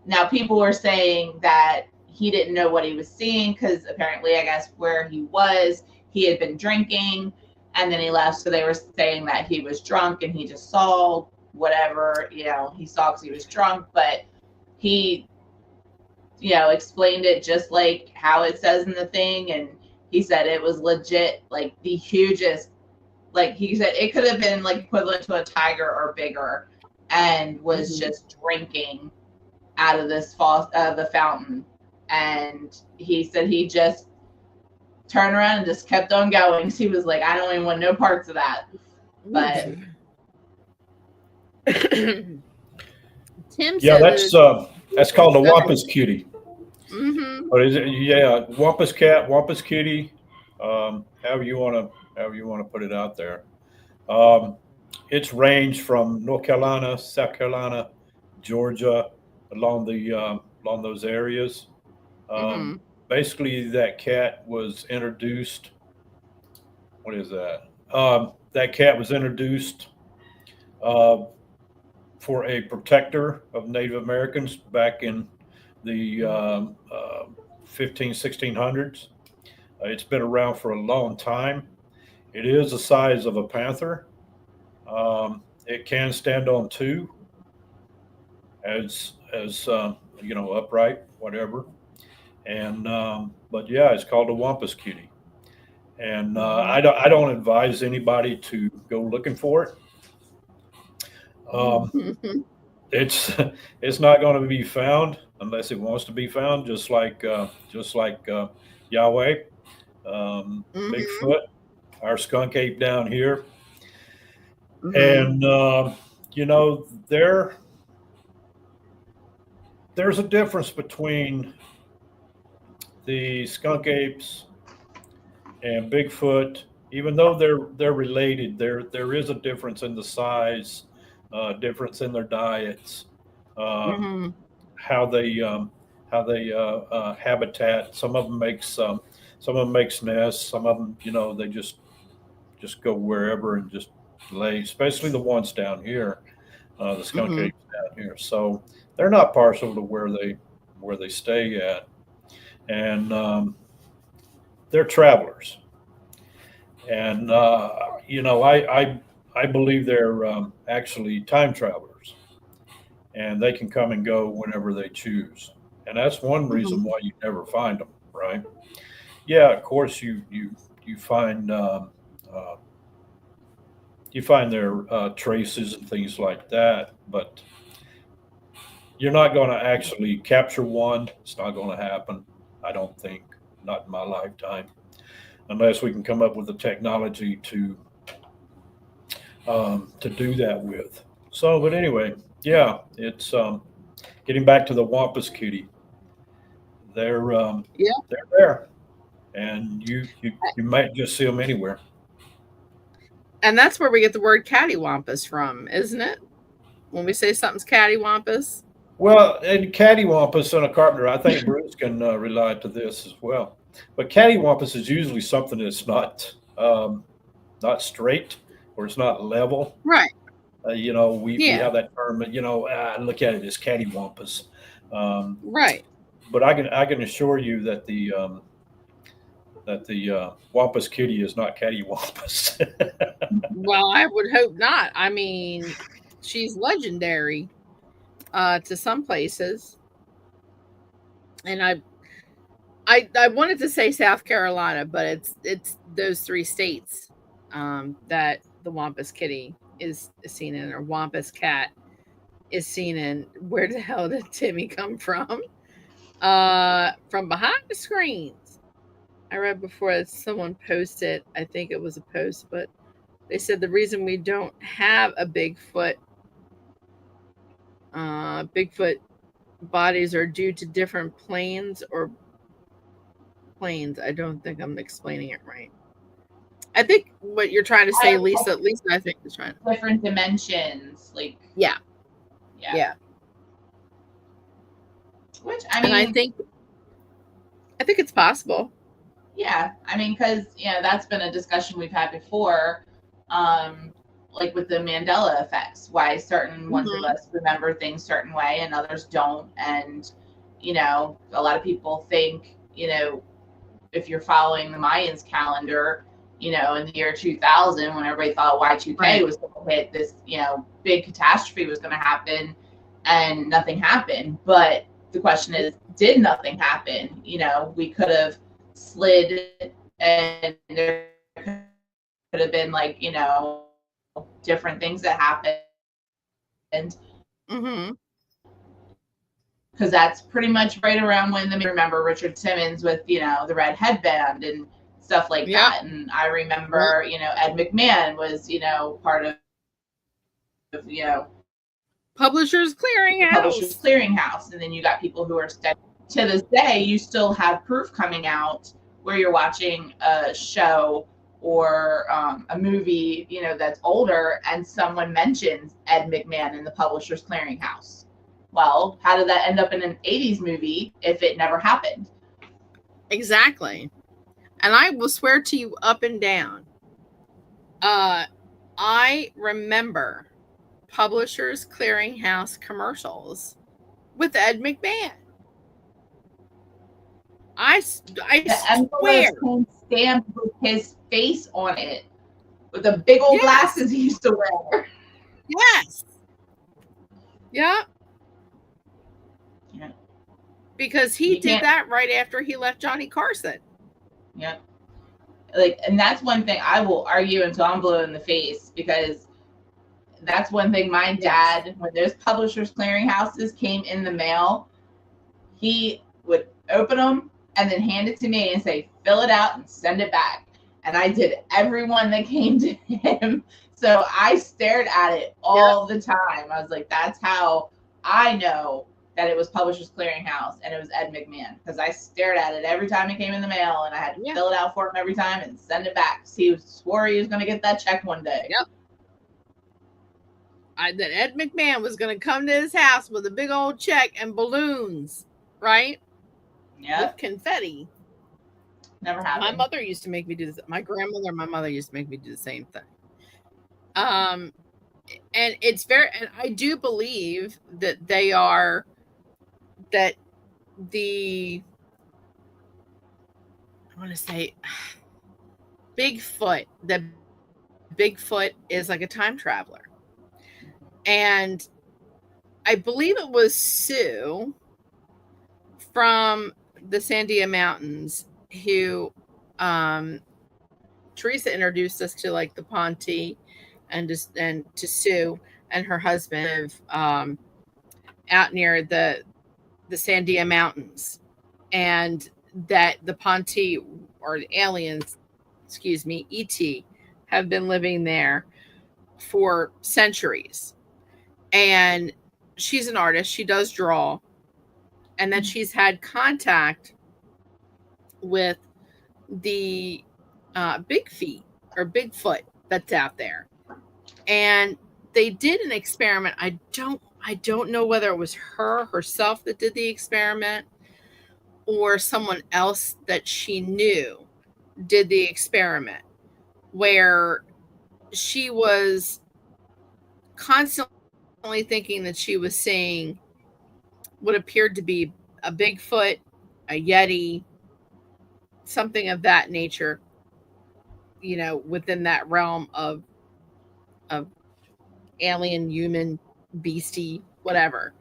now people were saying that he didn't know what he was seeing because apparently, I guess, where he was, he had been drinking and then he left. So they were saying that he was drunk and he just saw whatever, he saw because he was drunk. But he, explained it just like how it says in the thing. And he said it was legit, like the hugest, like he said it could have been like equivalent to a tiger or bigger, and was Mhm. just drinking out of the fountain. And he said he just turned around and just kept on going. So he was like, I don't even want no parts of that. But Tim Yeah, said that it's that's called a southern. Wampus kitty. Mm-hmm. Or is it? Yeah, Wampus cat, Wampus kitty. However you want to put it out there. Um, it's ranged from North Carolina, South Carolina, Georgia, along those areas. Um, Mm-hmm. Basically, that cat was introduced. What is that? That cat was introduced uh, for a protector of Native Americans back in the 1600s. It's been around for a long time. It is the size of a panther. It can stand on two, as upright, whatever. And but yeah, it's called a wampus cutie. And Mm-hmm. I don't advise anybody to go looking for it. Um, it's it's not going to be found unless it wants to be found, just like Yahweh, Mm-hmm. Bigfoot, our skunk ape down here. Mm-hmm. And you know there's a difference between the skunk apes and Bigfoot. Even though they're related, there is a difference in the size, difference in their diets, um, Mm-hmm. how they habitat. Some of them makes nests. Some of them, they just go wherever and just lay. Especially the ones down here, the skunk Mm-hmm. apes down here. So they're not partial to where they stay at, and they're travelers. And I believe they're actually time travelers, and they can come and go whenever they choose. And that's one reason Mm-hmm. why you never find them, right? Yeah, of course you find uh, you find their traces and things like that, but you're not going to actually capture one. It's not going to happen. I don't think, not in my lifetime, unless we can come up with the technology to do that with. So, but anyway, yeah, it's getting back to the Wampus kitty. They're um, Yeah. they're there, and you might just see them anywhere. And that's where we get the word cattywampus from, isn't it? When we say something's cattywampus. Well, and cattywampus on a carpenter, I think Bruce can relate to this as well. But cattywampus is usually something that's not straight or it's not level. Right. We Yeah. have that term. Look at it as cattywampus. Um, Right. but I can assure you that the wampus kitty is not cattywampus. Well, I would hope not. I mean, she's legendary to some places, and I wanted to say South Carolina, but it's those three states that the Wampus Kitty is seen in, or Wampus Cat is seen in. Where the hell did Timmy come from? From behind the screens. I read before that someone posted. I think it was a post, but they said the reason we don't have a Bigfoot bodies are due to different planes or planes. I don't think I'm explaining it right. I think what you're trying to say, Lisa, I think is trying. Different dimensions, like Yeah, yeah. yeah. Which I And mean, I think it's possible. yeah, I mean, because that's been a discussion we've had before, like with the Mandela effects, why certain ones of Hmm. us remember things certain way and others don't, and a lot of people think, if you're following the Mayans calendar, in the year 2000, when everybody thought Y2K Right. was going to hit, this, big catastrophe was going to happen, and nothing happened. But the question is, did nothing happen? We could have slid, and there could have been, like, different things that happened, Hmm. because that's pretty much right around when the remember Richard Simmons with the red headband and stuff like Yep. that. And I Yep. remember Ed McMahon was part of Publishers the Publishers Clearinghouse. Clearinghouse, and then you got people who are studying. To this day, you still have proof coming out where you're watching a show or a movie that's older, and someone mentions Ed McMahon in the Publishers Clearinghouse. Well, how did that end up in an 80s movie if it never happened? Exactly. And I will swear to you up and down. Uh, I remember Publishers Clearinghouse commercials with Ed McMahon. I The envelopes swear. came stamped with his face on it, with the big old Yes. glasses he used to wear. Yes. Yeah. Yeah. Because he You did can't. that right after he left Johnny Carson. Yeah. Like, and that's one thing I will argue until I'm blue in the face, because that's one thing my Yes. dad, when those Publishers Clearinghouses came in the mail, he would open them and then hand it to me and say, fill it out and send it back. And I did every one that came to him. So I stared at it Yep. all the time. I was like, that's how I know that it was Publishers Clearinghouse and it was Ed McMahon, because I stared at it every time it came in the mail, and I had to Yeah. fill it out for him every time and send it back. He swore he was going to get that check one day. Yep. That Ed McMahon was going to come to his house with a big old check and balloons, right? Yep. With confetti. Never happened. My mother used to make me do this. My grandmother and my mother used to make me do the same thing. And it's and I do believe that that the, I want to say, that Bigfoot is like a time traveler. And I believe it was Sue from the Sandia Mountains who Teresa introduced us to, like, the Ponte and to Sue and her husband out near the Sandia Mountains, and that the Ponte, or the aliens, excuse me, ET, have been living there for centuries. And she's an artist, she does draw, and that she's had contact with the Big Feet or Bigfoot that's out there. And they did an experiment. I I don't know whether it was her herself that did the experiment or someone else that she knew did the experiment where she was constantly thinking that she was seeing what appeared to be a Bigfoot, a Yeti, something of that nature, within that realm of alien, human, beastie, whatever.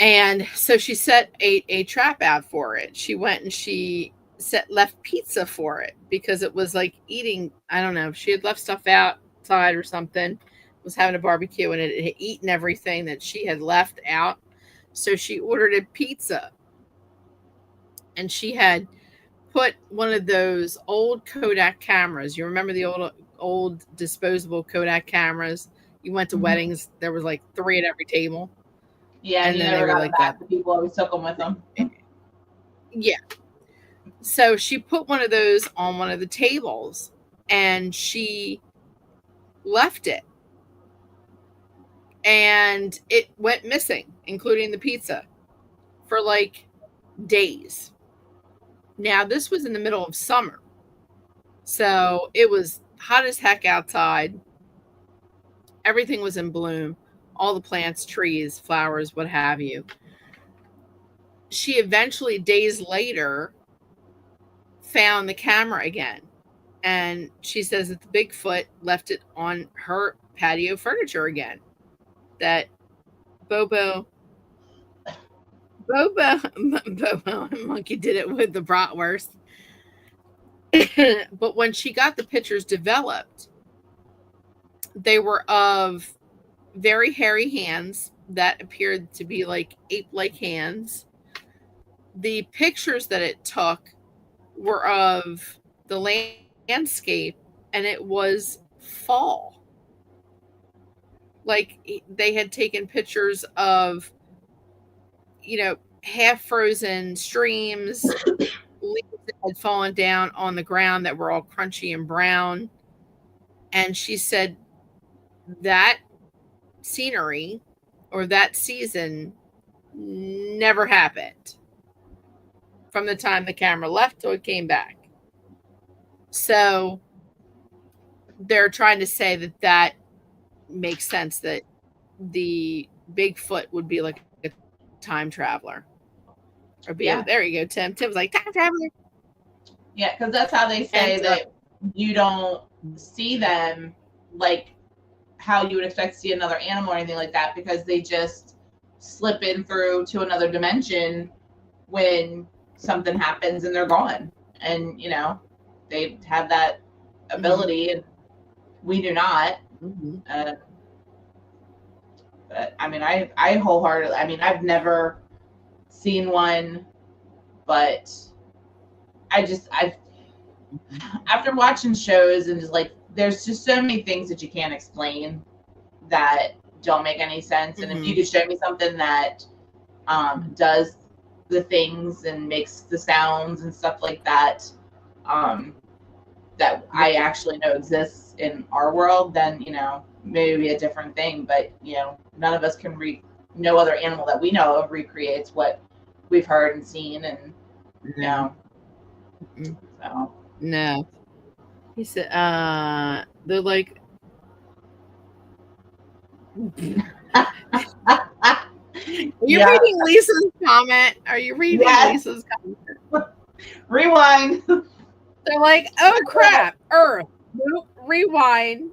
And so she set a trap out for it. She went and she left pizza for it because it was like eating. I don't know. She had left stuff outside or something. Was having a barbecue and it had eaten everything that she had left out. So she ordered a pizza, and she had put one of those old Kodak cameras. You remember the old disposable Kodak cameras? You went to Mhm. weddings, there was like three at every table, Yeah, and and you then they never were got them like that. back. The people always took them with them. Yeah. So she put one of those on one of the tables and she left it, and it went missing, including the pizza, for like days. Now, this was in the middle of summer. So it was hot as heck outside. Everything was in bloom, all the plants, trees, flowers, what have you. She eventually, days later, found the camera again. And she says that the Bigfoot left it on her patio furniture again. That Bobo, Bobo Monkey did it with the bratwurst. But when she got the pictures developed, they were of very hairy hands that appeared to be like ape like hands. The pictures that it took were of the landscape, and it was fall. Like they had taken pictures of, half frozen streams, leaves that had fallen down on the ground that were all crunchy and brown. And she said that scenery or that season never happened from the time the camera left till it came back. So they're trying to say that that makes sense, that the Bigfoot would be like a time traveler or be able. There you Yeah, go, Tim. Tim's like time traveler, yeah, because that's how they and say that you don't see them like how you would expect to see another animal or anything like that because they just slip in through to another dimension when something happens and they're gone. And they have that mhm, ability, and we do not. mhm, Uh, but I mean, I wholeheartedly. I mean, I've never seen one, but I've mhm, after watching shows and just like there's just so many things that you can't explain that don't make any sense. And if you mhm, could show me something that does the things and makes the sounds and stuff like that, um, that I right, actually know exists in our world, then maybe a different thing. But none of us can no other animal that we know of recreates what we've heard and seen, and you no, know, mm, so. no. He said, they're like, are you Yeah. reading Lisa's comment? Are you reading Yes. Lisa's comment? Rewind. They're like, oh crap, Earth. Nope, rewind.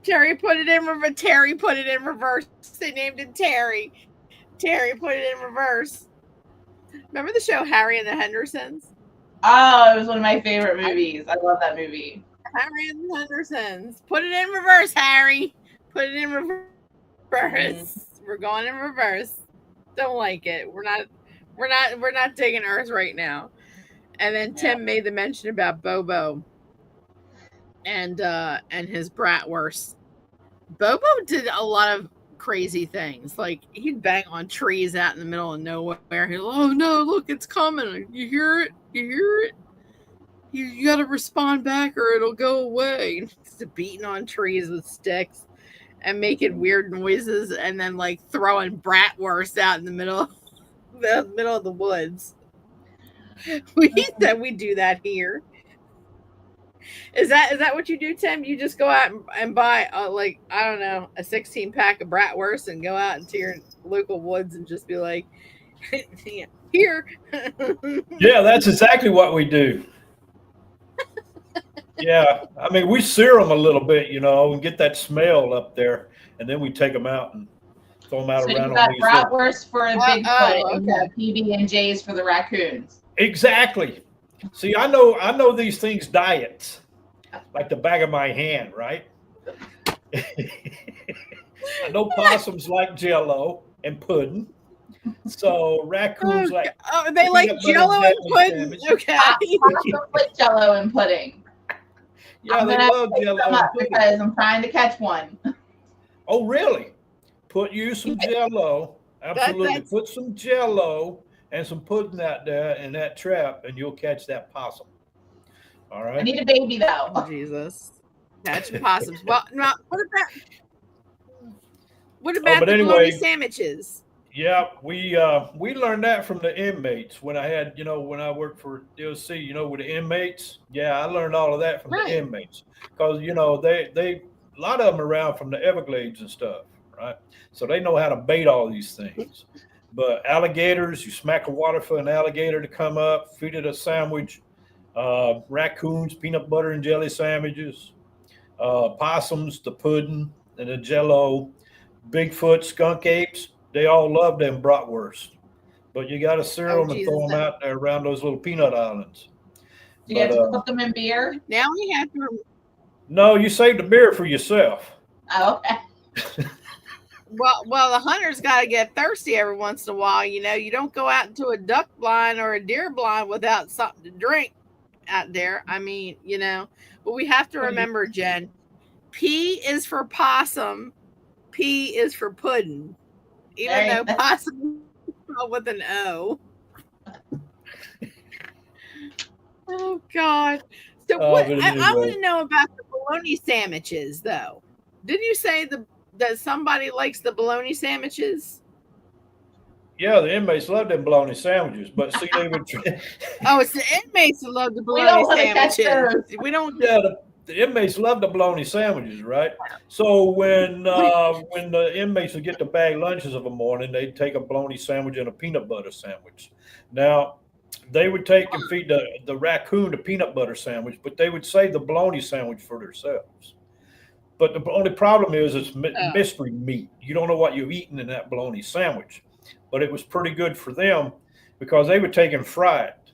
Terry put it in reverse. They named it Terry. Terry put it in reverse. Remember the show Harry and the Hendersons? Oh, it was one of my favorite I, movies. I love that movie. Harry and the Hendersons. Put it in reverse, Harry. Put it in reverse. Mm, We're going in reverse. Don't like it. We're not digging Earth right now. And then Tim yeah. made the mention about Bobo and his bratwurst. Bobo did a lot of crazy things. Like he'd bang on trees out in the middle of nowhere. He'd, oh no, look, it's coming. You hear it? You hear it? You got to respond back or it'll go away. He's beating on trees with sticks. and making weird noises, and then like throwing bratwurst out in the middle of the woods. We said we do that here. Is that what you do, Tim? You just go out and buy like I don't know a 16 pack of bratwurst and go out into your local woods and just be like, here. Yeah, that's exactly what we do. Yeah, I mean, we sear them a little bit, and get that smell up there, and then we take them out and throw them out So around you on got these little. bratwurst for a Bigfoot Oh, and you okay. got PB&Js for the raccoons. Exactly. See, I know these things diets like the back of my hand, right? I know possums like Jello and pudding, so raccoons like They like peanut butter and Jello and jelly pudding. sandwiches. Okay. Possums like Jello and pudding. Yeah, I'm they gonna love pick Jello some and up pudding. because I'm trying to catch one. Oh, really? Use some Jello. Absolutely. That's Put some Jello and some pudding out there in that trap, and you'll catch that possum. All I right. need a baby oh, though. Jesus. Catching possums. Well, now what Oh, about but the bologna anyway, sandwiches? yeah, we learned that from the inmates when when I worked for DLC, with the inmates. Yeah, I learned all of that from the Right. inmates because they a lot of them around from the Everglades and stuff, right? So they know how to bait all these things. But alligators, you smack a water for an alligator to come up, feed it a sandwich. Raccoons, peanut butter and jelly sandwiches. Possums, the pudding and the Jello. Bigfoot, skunk apes, they all love them bratwurst. But you got to sear Oh, them and throw Jesus. them out there around those little peanut islands. Do you have But to cook them in beer? Now we have to. no, you save the beer for yourself. Oh, okay. Well, the hunter's got to get thirsty every once in a while. You don't go out into a duck blind or a deer blind without something to drink out there. I mean, but we have to Well, remember, Jen, P is for possum, P is for pudding, even though that's possum is spelled with an O. Oh, God. So what? But I want anyway, to know about the bologna sandwiches, though. Didn't you say that somebody likes the bologna sandwiches? yeah, the inmates love them bologna sandwiches. But see, they would. Oh, it's the inmates that love the we don't bologna want to catch sandwiches. those. We don't. Yeah, the inmates love the bologna sandwiches, right? So We, when the inmates would get the bag lunches of a morning, they'd take a bologna sandwich and a peanut butter sandwich. Now they would take and feed the raccoon the peanut butter sandwich, but they would save the bologna sandwich for themselves. But the only problem is it's oh, mystery meat. You don't know what you're eating in that bologna sandwich. But it was pretty good for them because they would take and fry it.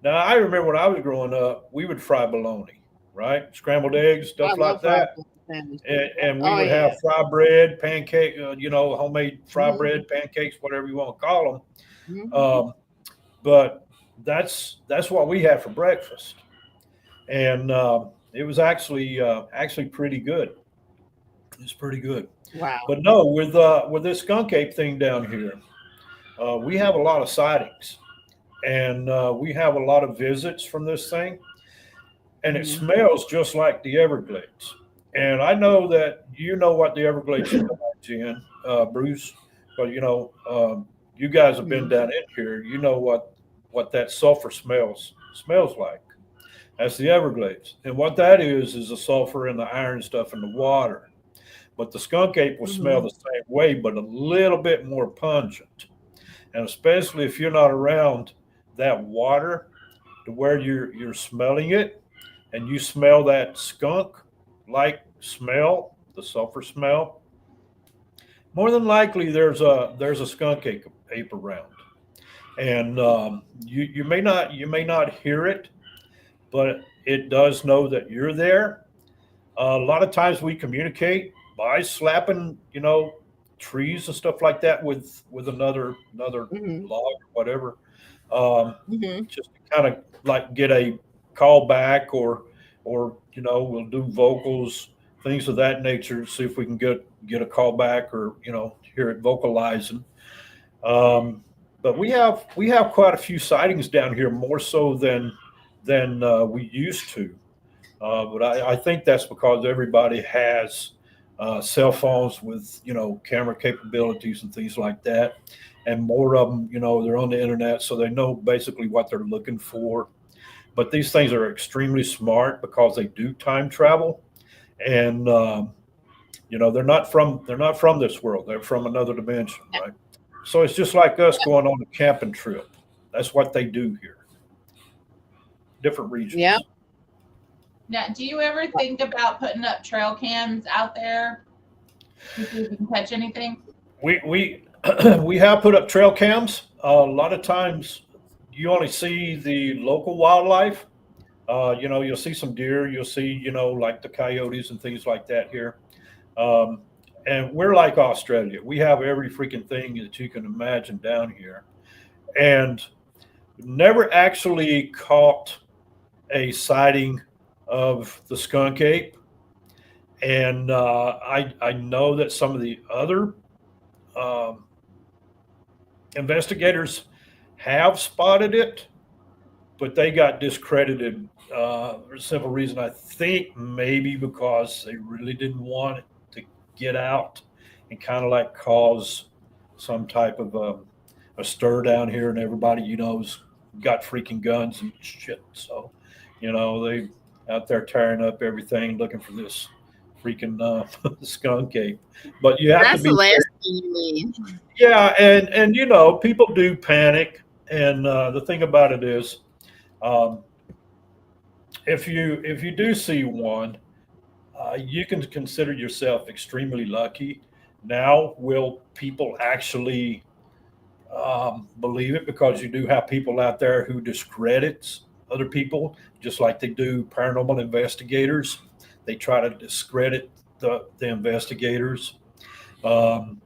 Now I remember when I was growing up, we would fry bologna, right? Scrambled eggs, I stuff like love fried that, bologna sandwiches. and we Oh would have yeah. fry bread, pancake, homemade fry Mm-hmm. bread, pancakes, whatever you want to call them. Mm-hmm. But that's what we had for breakfast, and it was actually pretty good. It's pretty good. Wow. But no, with this skunk ape thing down here, we have a lot of sightings, and we have a lot of visits from this thing, and it Mm-hmm. smells just like the Everglades. And I know that you know what the Everglades smell like, Jen, Bruce, but you guys have been Mm-hmm. down in here. You know what that sulfur smells like. That's the Everglades, and what that is the sulfur and the iron stuff in the water. But the skunk ape will smell Mm-hmm. the same way, but a little bit more pungent. And especially if you're not around that water to where you're smelling it, and you smell that skunk like smell, the sulfur smell, more than likely there's a skunk ape around, and you may not hear it, but it does know that you're there. A lot of times we communicate by slapping, trees and stuff like that with another Mm-hmm. log or whatever, um, Mm-hmm. just to kind of like get a call back, or we'll do vocals, things of that nature, see if we can get a call back, or hear it vocalizing. Um, but we have quite a few sightings down here, more so than we used to. But I think that's because everybody has cell phones with camera capabilities and things like that, and more of them they're on the internet, so they know basically what they're looking for. But these things are extremely smart because they do time travel, and they're not from this world. They're from another dimension, right? So it's just like us going on a camping trip. That's what they do here. Different Yeah. regions. Now, do you ever think about putting up trail cams out there to see if you can catch anything? We we have put up trail cams. A lot of times, you only see the local wildlife. You'll see some deer. You'll see like the coyotes and things like that here. Um, and we're like Australia. We have every freaking thing that you can imagine down here, and never actually caught a sighting of the skunk ape. And I know that some of the other um, investigators have spotted it, but they got discredited for a simple reason. I think maybe because they really didn't want it to get out and kind of like cause some type of a stir down here, and everybody has got freaking guns and shit. So they out there tearing up everything, looking for this freaking skunk ape. But you have to That's the be last thing you need. yeah, and people do panic, and the thing about it is, um, if you do see one, you can consider yourself extremely lucky. Now, will people actually believe it? Because you do have people out there who discredits other people, just like they do paranormal investigators. They try to discredit the investigators. Um,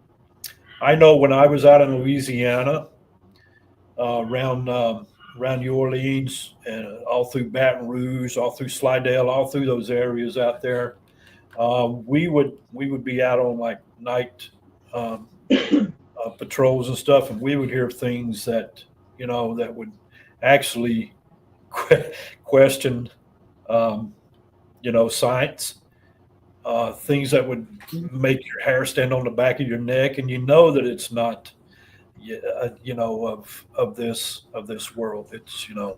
I know when I was out in Louisiana, around New Orleans and all through Baton Rouge, all through Slidell, all through those areas out there. We would be out on like night um, patrols and stuff, and we would hear things that would actually question um, science. Things that would make your hair stand on the back of your neck, and that it's not of this world. It's there.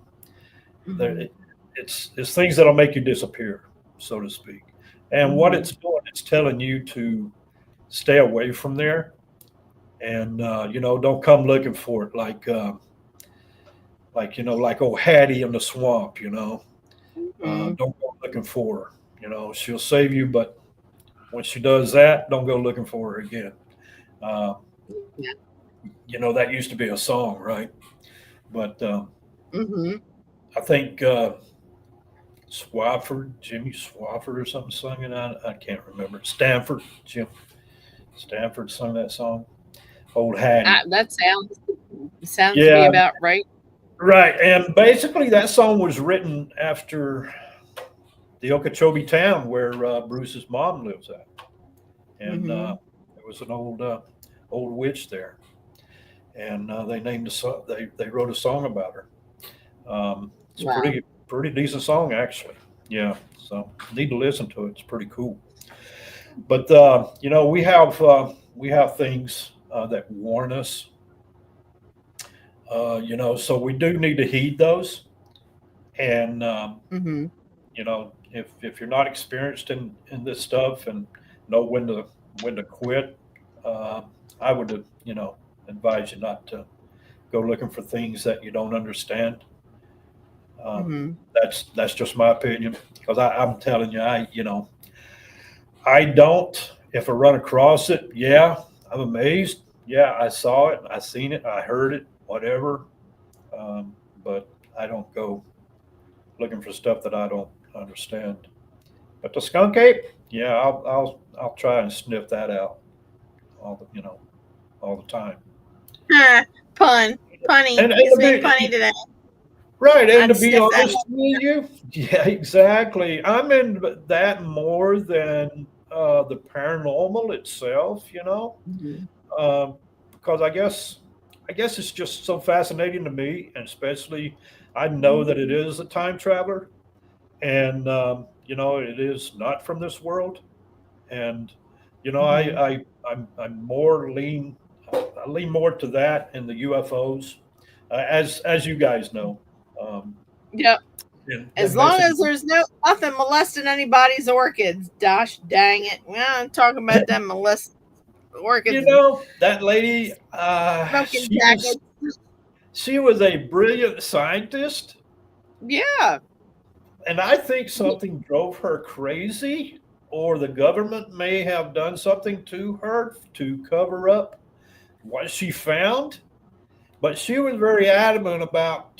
Mhm. It's things that'll make you disappear, so to speak. And what Mhm. it's doing, it's telling you to stay away from there, and don't come looking for it like old Hattie in the swamp. Mhm. Don't go looking for her. She'll save you, but when she does that, don't go looking for her again. Uh, Yeah. that used to be a song, right? But Mhm. I think Jimmy Swafford or something sung it. I can't remember. Stanford sung that song. Old Hattie. That sounds to be Yeah, about right. right. And basically, that song was written after the Okeechobee town where Bruce's mom lives at, and Mhm. there was an old witch there, and they named a song. They wrote a song about her. It's a Wow. pretty decent song actually. Yeah, so need to listen to it. It's pretty cool. But we have things that warn us. So we do need to heed those. And Mhm. if you're not experienced in this stuff and know when to quit, uh, I would advise you not to go looking for things that you don't understand. Um, Mhm. that's just my opinion because I'm telling you, I don't. If I run across it, yeah, I'm amazed. Yeah, I saw it, I seen it, I heard it, whatever. Um, but I don't go looking for stuff that I don't understand. But the skunk ape, yeah, I'll try and sniff that out all the time. Ah, pun. Punny. And He's to being punny be today. right, and to I'd be sniff that. honest with you, yeah, exactly. I'm in that more than the paranormal itself. Mhm. um, because I guess it's just so fascinating to me, and especially I know that it is a time traveler, and it is not from this world, and You know, Hmm. I'm more lean. I lean more to that and the UFOs, as you guys know, um, Yep. than As long messing. as there's nothing molesting anybody's orchids, gosh dang it. We're not talking about them molesting You orchids and know, that lady, smoking jackets. she was a brilliant scientist, Yeah. and I think something drove her crazy, or the government may have done something to her to cover up what she found. But she was very adamant about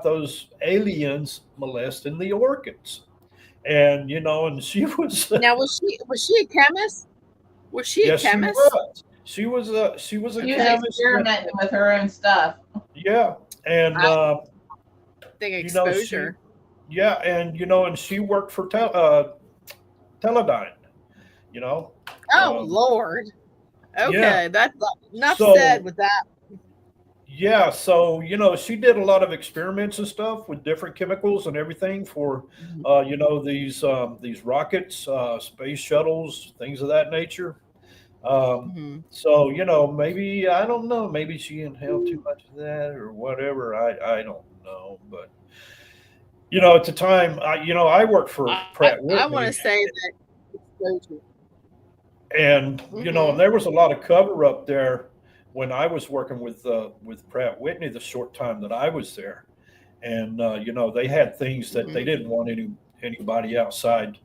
those aliens molesting the orchids, and you know, and she was Now was she a chemist? Was she a yes, she chemist? was. She was a She was chemist. experimenting with her own stuff. Yeah, and I think you know she exposure. yeah, and you know, and she worked for Teledyne. You know, Oh um, Lord. yeah. Okay, that's enough said So with that. yeah, so you know, she did a lot of experiments and stuff with different chemicals and everything for, Mhm. you know, these rockets, space shuttles, things of that nature. Um, Mhm. so you know, maybe I don't know, maybe she inhaled too much of that or whatever. I don't know, but you know, at the time, I worked for Pratt I want to Whitney, say that exposure. and you know, and Mhm. there was a lot of cover up there when I was working with Pratt Whitney the short time that I was there. And you know, they had things that they Mhm. didn't want anybody outside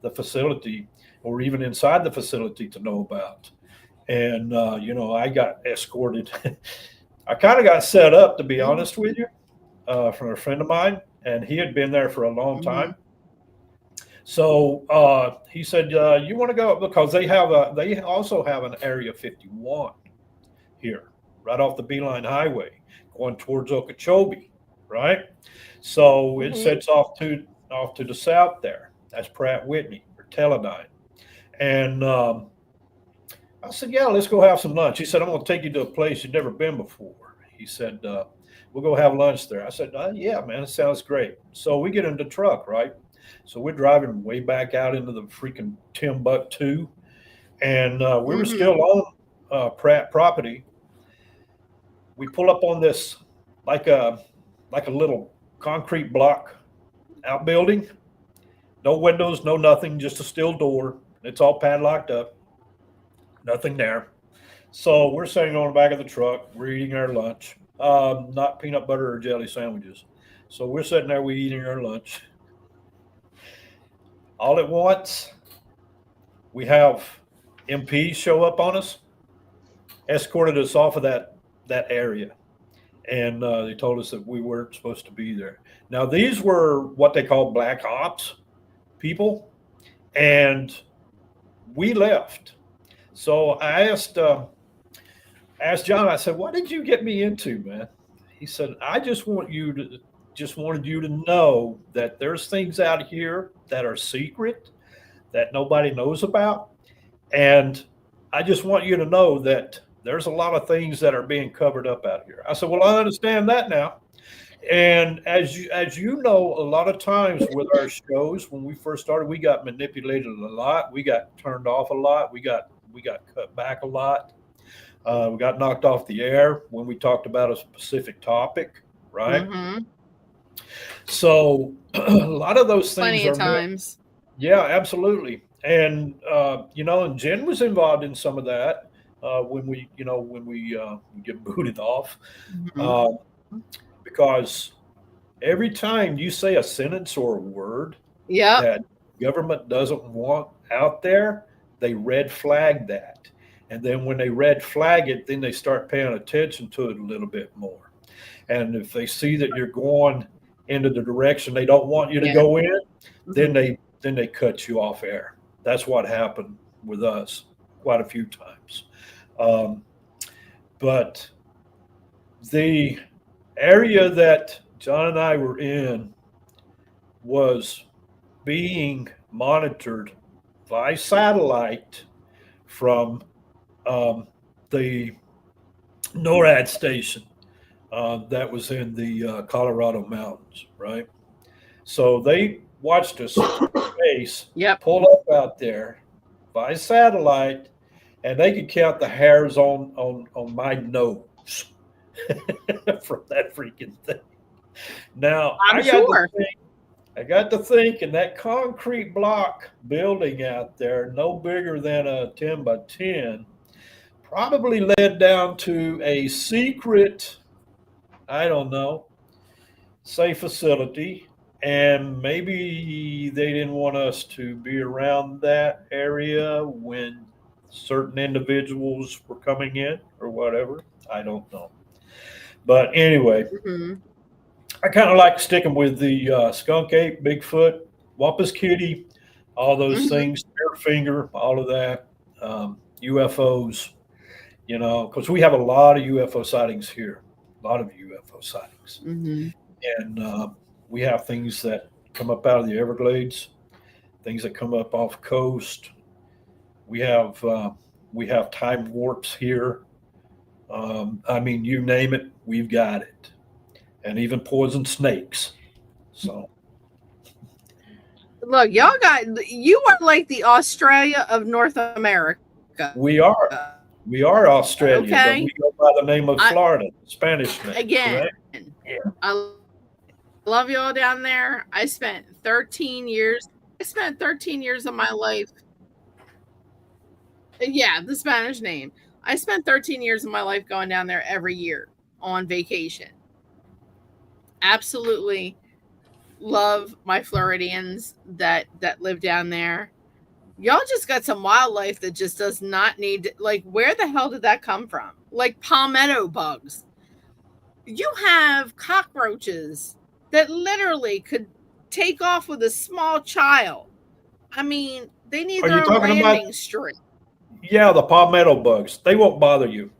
the facility or even inside the facility to know about. And you know, I got escorted. I kind of got set up, to be Mhm. honest with you, from a friend of mine, and he had been there for a long Mhm. time. So he said, "You want to go because they also have an Area 51 here, right off the Beeline Highway, going towards Okeechobee, right? So it Mhm. sets off to the south there. That's Pratt Whitney or Teledyne. And I said, "Yeah, let's go have some lunch." He said, "I'm going to take you to a place you've never been before." He said, "We'll go have lunch there." I said, "Yeah, man, it sounds great." So we get in the truck, right? So we're driving way back out into the freaking Timbuktu, and we were Mhm. still on Pratt property. We pull up on this like a like a little concrete block outbuilding. No windows, no nothing, just a steel door. It's all padlocked up, nothing there. So we're sitting on the back of the truck. We're eating our lunch, not peanut butter or jelly sandwiches. So we're sitting there, we eating our lunch. All at once, we have MPs show up on us, escorted us off of that area, and they told us that we weren't supposed to be there. Now these were what they call black ops people, and we left. So I asked John. I said, "What did you get me into, man?" He said, "I just wanted you to know that there's things out here that are secret that nobody knows about, and I just want you to know that there's a lot of things that are being covered up out here." I said, "Well, I understand that now." And as you know, a lot of times with our shows, when we first started, we got manipulated a lot. We got turned off a lot. We got cut back a lot. We got knocked off the air when we talked about a specific topic, right? Mhm. So a lot of those things Plenty of are meant. times. Yeah, absolutely. And you know, and Jen was involved in some of that when we get booted off, Mhm. uh, because every time you say a sentence or a word Yep. that government doesn't want out there, they red flag that. And then when they red flag it, then they start paying attention to it a little bit more. And if they see that you're going into the direction they don't want you to Yeah. go in, then Mhm. they cut you off air. That's what happened with us quite a few times. Um, but the area that John and I were in was being monitored by satellite from um, the NORAD station that was in the Colorado mountains, right? So they watched us from space Yep. pull up out there, by satellite, and they could count the hairs on my nose from that freaking thing. Now I'm sure. I got to think, in that concrete block building out there, no bigger than a 10 by 10, probably led down to a secret, I don't know, say facility. And maybe they didn't want us to be around that area when certain individuals were coming in or whatever. I don't know. But anyway, Hmm. I kind of like sticking with the skunk ape, Bigfoot, Wampus Kitty, all those Hmm. things, finger, all of that, UFOs, because we have a lot of UFO sightings here, a lot of UFO sightings. Hmm. And we have things that come up out of the Everglades, things that come up off coast. We have uh, we have time warps here. I mean, you name it, we've got it, and even poison snakes. So Look, you are like the Australia of North America. we are we are Okay. Australia, but we go by the name I of Florida, Spanish name, again, correct? Yeah. I love you all down there. I spent 13 years. I spent 13 years of my life. Yeah, the Spanish name. I spent 13 years of my life going down there every year on vacation. Absolutely love my Floridians that live down there. Y'all just got some wildlife that just does not need like where the hell did that come from? Like palmetto bugs. You have cockroaches that literally could take off with a small child. I mean, they need Are their you own talking about, landing strip. yeah, the palmetto bugs? They won't bother you.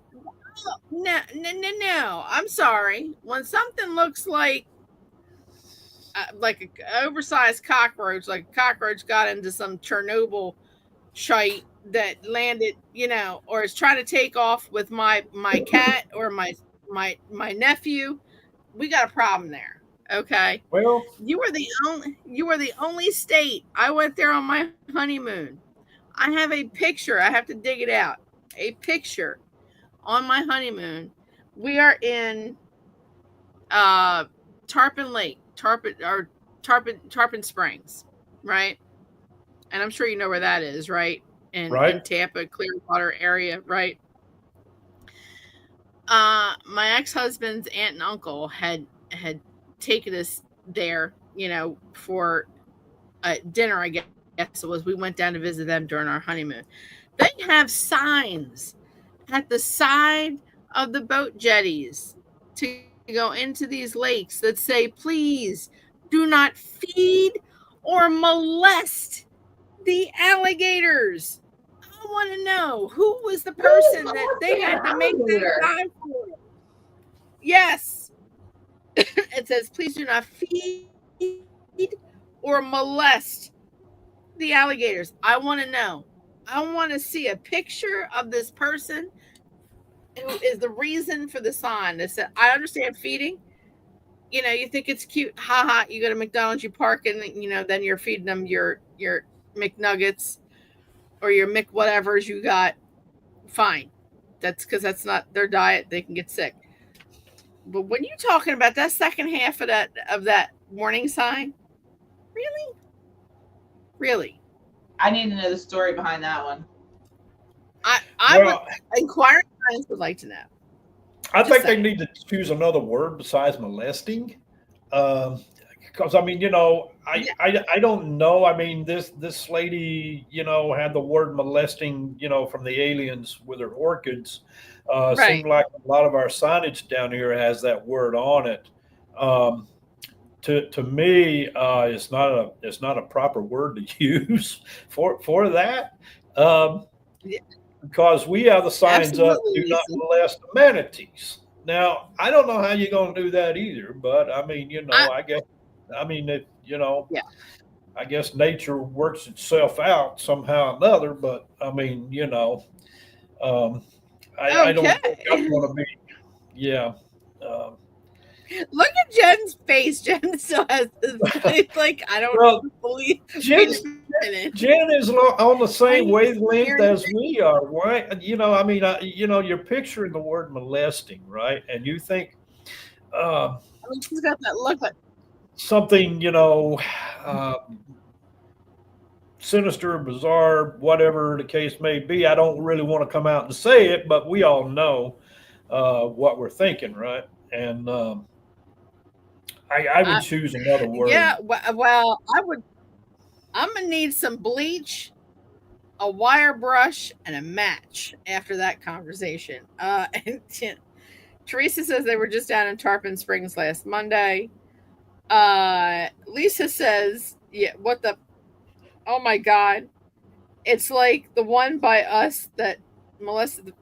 No, no, no, no. I'm sorry. When something looks like an oversized cockroach, like a cockroach got into some Chernobyl shite that landed, or is trying to take off with my cat or my nephew, we got a problem there. Okay. Well, You were the only state. I went there on my honeymoon. I have a picture. I have to dig it out. A picture on my honeymoon. We are in uh Tarpon Lake, Tarpon Springs, right? And I'm sure you know where that is, right? In right, Tampa, Clearwater area, right? My ex-husband's aunt and uncle had taken us there, for dinner. I guess it was. We went down to visit them during our honeymoon. They have signs at the side of the boat jetties to go into these lakes that say, "Please do not feed or molest the alligators." I want to know who was the Who's person that molesting they an had to make that alligator? sign for. Yes, it says, "Please do not feed or molest the alligators." I want to know. I want to see a picture of this person who is the reason for the sign that said, "I understand feeding. You think it's cute, haha. You go to McDonald's, you park, and then you're feeding them your McNuggets or your Mc whatever's you got. Fine, that's because that's not their diet. They can get sick. But when you're talking about that second half of that warning sign, really, really, I need to know the story behind that one. I would well, inquiring minds would like to know. I Just think they saying. need to choose another word besides molesting. Because I mean, Yeah, I don't know. I mean, this lady, had the word molesting, from the aliens with her orchids. Seemed right. like a lot of our signage down here has that word on it. Um, to me, it's not a proper word to use for that. Um, Yeah, because we have the signs up, absolutely, do not Lisa. molest the manatees. Now, I don't know how you're going to do that either, but I mean, I I guess, I mean, Yeah. I guess nature works itself out somehow or another, but I mean, um, I don't think I'm Okay. going to be, yeah. Um, Look at Jen's face. Jen still has this face like I don't well, believe we Jen's, didn't. Jen is on the same I wavelength hear as we are. Why? I mean, you're picturing the word molesting, right? And you think I mean, she's got that look like, something, uh, sinister, bizarre, whatever the case may be. I don't really want to come out and say it, but we all know what we're thinking, right? And I would I, choose another word. yeah, well, I'm gonna need some bleach, a wire brush, and a match after that conversation. And Teresa says they were just down in Tarpon Springs last Monday. Lisa says, yeah, what the, oh my God. It's like the one by us that molested the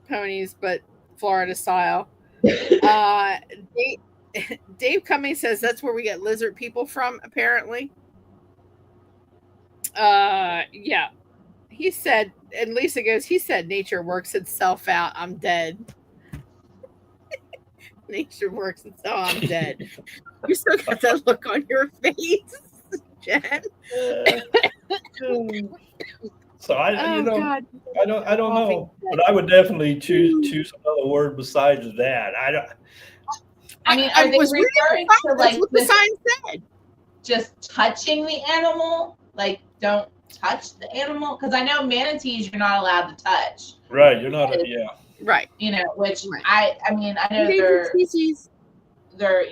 ponies, but Florida style. Uh, Dave Cummings says that's where we get lizard people from, apparently. Yeah. He said, and Lisa goes, he said nature works itself out. I'm dead. Nature works itself. I'm dead. You still got that look on your face, Jen. Uh, so Oh God, I don't coughing. know, but I would definitely choose another word besides that. I don't. I mean, I are they was reading the referring to sign. That's like what the sign said. just touching the animal? Like, don't touch the animal? Because I know manatees you're not allowed to touch. Right, you're not. Yeah, Right. Which Right. I mean, I know Endangered species. they're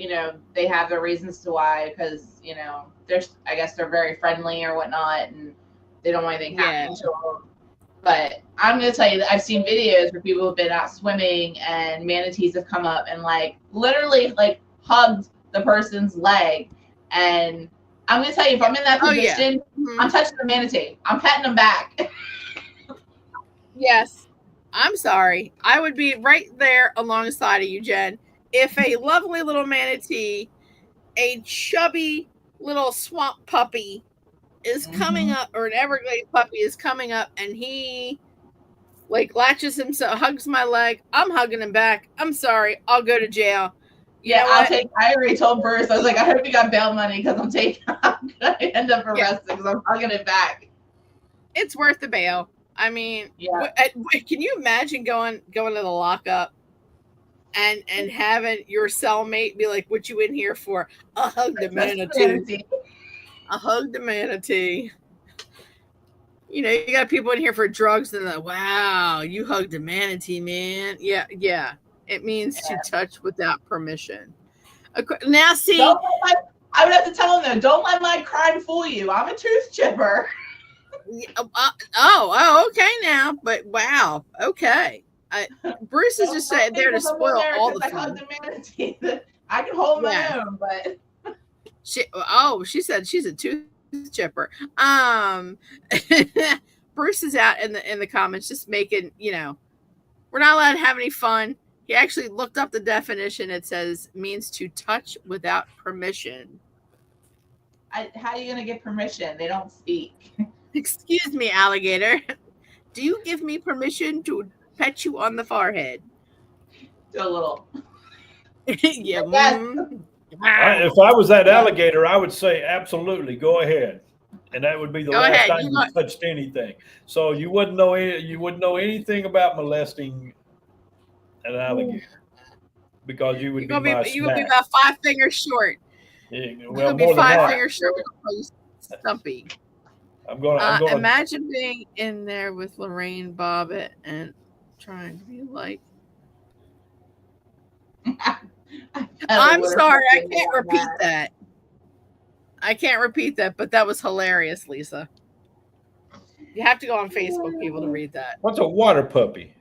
they have their reasons to why, because they're, I guess they're very friendly or whatnot, and they don't want anything happening to them. But I'm gonna tell you that I've seen videos where people have been out swimming and manatees have come up and like literally like hugged the person's leg. And I'm gonna tell you, if I'm in that position, I'm touching the manatee. I'm petting them back. Yes. I'm sorry. I would be right there alongside of you, Jen. If a lovely little manatee, a chubby little swamp puppy is coming up, or an Everglades puppy is coming up, and he like latches himself, hugs my leg, I'm hugging him back. I'm sorry. I'll go to jail. You know I'll what? take. I already told Bruce. I was like, I hope you got bail money because I'm gonna end up arrested because I'm hugging it back. It's worth the bail. I mean, can you imagine going to the lockup and having your cellmate be like, "What you in here for?" I hugged the manatee. I hugged the manatee. You got people in here for drugs, and they're like, "Wow, you hugged a manatee, man." Yeah, yeah. It means to touch without permission. Now, see, I would have to tell him though, don't let my crime fool you. I'm a tooth chipper. Okay now, but wow, okay. Bruce is just there to spoil all the fun. I can hold my own, but she said she's a tooth chipper. Bruce is out in the comments just making, we're not allowed to have any fun. He actually looked up the definition. It says means to touch without permission. How are you gonna get permission? They don't speak. Excuse me, alligator. Do you give me permission to pet you on the forehead? Do a little. Yeah. If I was that alligator, I would say absolutely, go ahead, and that would be the last time you touched anything. So you wouldn't know anything about molesting an alligator because you would be my snack. You would be about 5 fingers short. Yeah, well, you would be 5 fingers short. Stumpy. I'm gonna imagine being in there with Lorraine Bobbitt and trying to be like. I'm sorry, I can't repeat that. I can't repeat that, but that was hilarious, Lisa. You have to go on Facebook, people, to read that. What's a water puppy?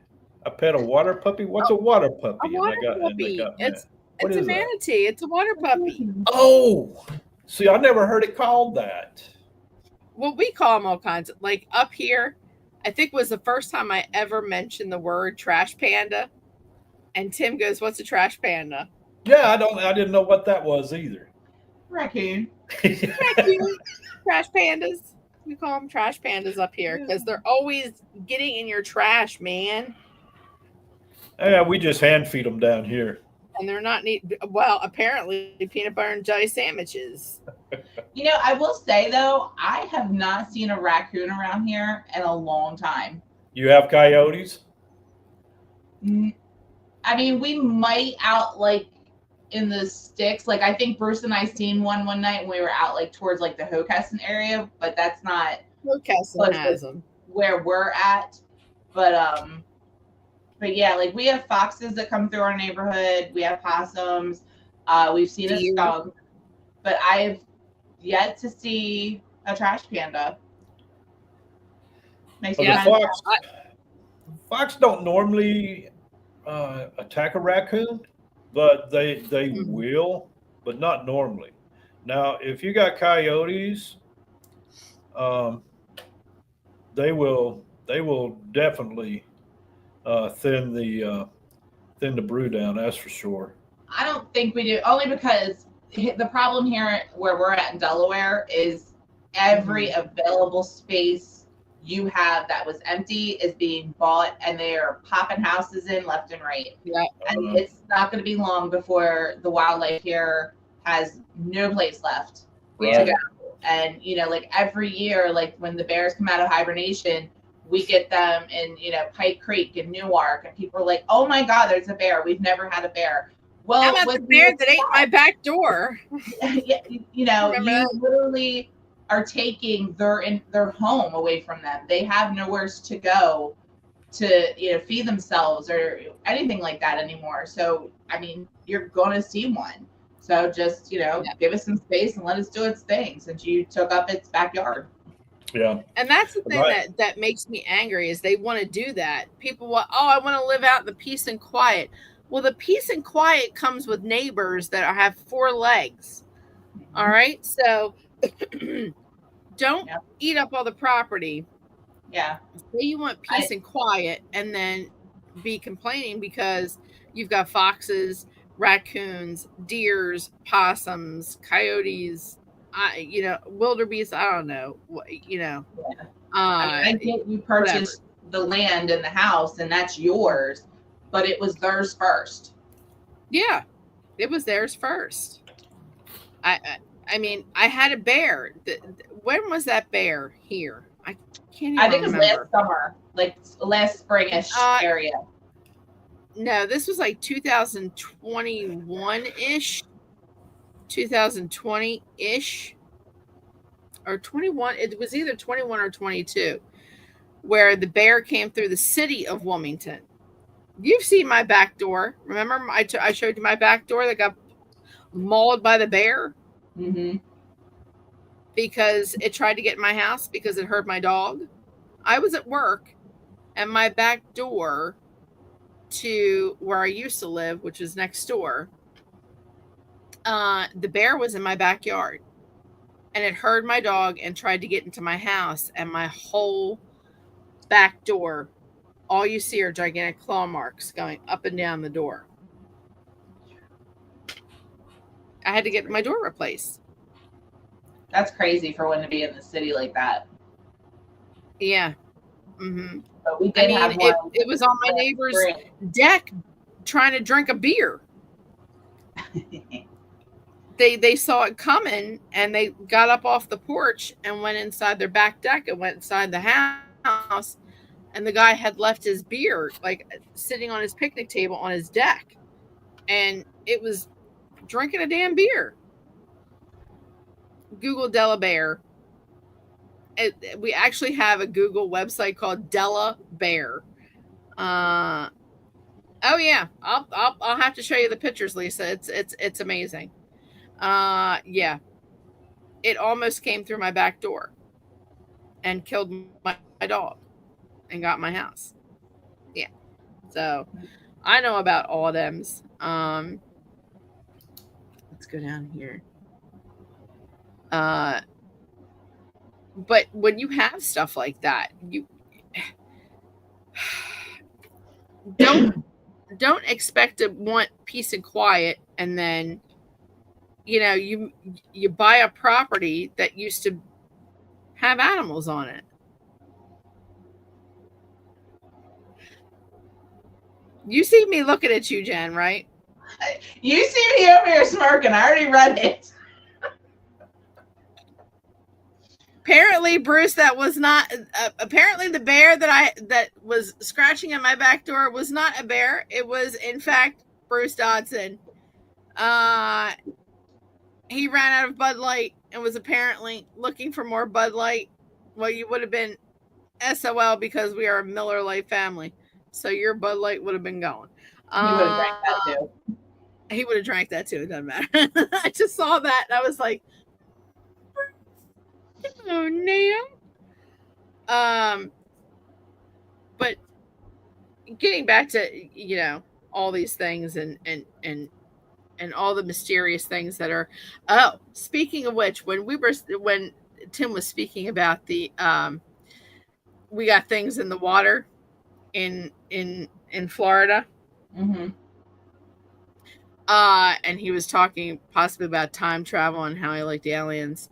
I pet a water puppy? What's a water puppy? A water puppy. It's a manatee. It's a water puppy. Oh, see, I never heard it called that. Well, we call them all kinds of, like up here, I think was the first time I ever mentioned the word trash panda. And Tim goes, "What's a trash panda?" Yeah, I didn't know what that was either. Raccoon. Raccoon. Trash pandas. We call them trash pandas up here because they're always getting in your trash, man. Yeah, we just hand feed them down here. And they're not neat. Well, apparently peanut butter and jelly sandwiches. You know, I will say though, I have not seen a raccoon around here in a long time. You have coyotes? I mean, we might out like in the sticks. Like I think Bruce and I seen one night when we were out like towards like the Hockessin area, but that's not Hillcastle close to has them. where we're at. But but yeah, like we have foxes that come through our neighborhood. We have possums. We've seen a Deer. skunk, but I've yet to see a trash panda. Makes Well, me the Yeah. kind of fox don't normally attack a raccoon, but they Mhm. will, but not normally. Now, if you got coyotes, um, they will definitely thin the brew down. That's for sure. I don't think we do, only because the problem here where we're at in Delaware is every Mhm. available space you have that was empty is being bought, and they are popping houses in left and right. Yeah. And Uh, it's not going to be long before the wildlife here has no place left to go. Yeah. right. And, you know, like every year, like when the bears come out of hibernation, we get them in, you know, Pike Creek and Newark, and people are like, oh my God, there's a bear. We've never had a bear. How Well, about the with bear that ate my back door? you know, Remember you that? literally are taking their home away from them. They have nowhere to go to, you know, feed themselves or anything like that anymore. So I mean, you're gonna see one. So just, you know, Yeah. give it some space and let it do its thing since you took up its backyard. Yeah. And that's the thing My, that makes me angry is they want to do that. People want, oh, I want to live out in the peace and quiet. Well, the peace and quiet comes with neighbors that have four legs. All Mm-hmm. right, so don't Yep. eat up all the property. Yeah. Say you want I peace and quiet, and then be complaining because you've got foxes, raccoons, deers, possums, coyotes, wildebeest. I don't know, yeah. I mean, uh, I get you whatever. purchased the land and the house and that's yours, but it was theirs first. Yeah, it was theirs first. I mean, I had a bear. When was that bear here? I can't even I think it was remember. last summer, like last springish Uh, area. no, this was like 2021 ish, 2020 ish, or 21. It was either 21 or 22, where the bear came through the city of Wilmington. You've seen my back door. Remember, I showed you my back door that got mauled by the bear Mm-hmm. because it tried to get in my house because it heard my dog. I was at work, and my back door to where I used to live, which is next door, the bear was in my backyard, and it heard my dog and tried to get into my house, and my whole back door, all you see are gigantic claw marks going up and down the door. I had to get my door replaced. That's crazy for one to be in the city like that. Yeah. Hmm. But we I did mean, have one it was on my last neighbor's spring. deck trying to drink a beer. They saw it coming, and they got up off the porch and went inside their back deck and went inside the house, and the guy had left his beer like sitting on his picnic table on his deck, and it was drinking a damn beer. Google Della Bear. We actually have a Google website called Della Bear. Uh, oh yeah, I'll have to show you the pictures, Lisa. It's amazing. Yeah, it almost came through my back door and killed my dog and got my house. Yeah, so I know about autumns. Let's go down here. Uh, but when you have stuff like that, you don't don't expect to want peace and quiet, and then you buy a property that used to have animals on it. You see me looking at you, Jen, right? You see me over here smirking. I already read it. apparently, Bruce, that was not. Apparently, the bear that was scratching at my back door was not a bear. It was, in fact, Bruce Dodson. Uh, he ran out of Bud Light and was apparently looking for more Bud Light. Well, you would have been SOL because we are a Miller Lite family, so your Bud Light would have been gone. He would have drank that too. He would have drank that too. It doesn't matter. I just saw that and I was like, oh no. But getting back to all these things and all the mysterious things that are. Oh, speaking of which, when Tim was speaking about the we got things in the water in Florida. Mm-hmm. And he was talking possibly about time travel and how he liked aliens.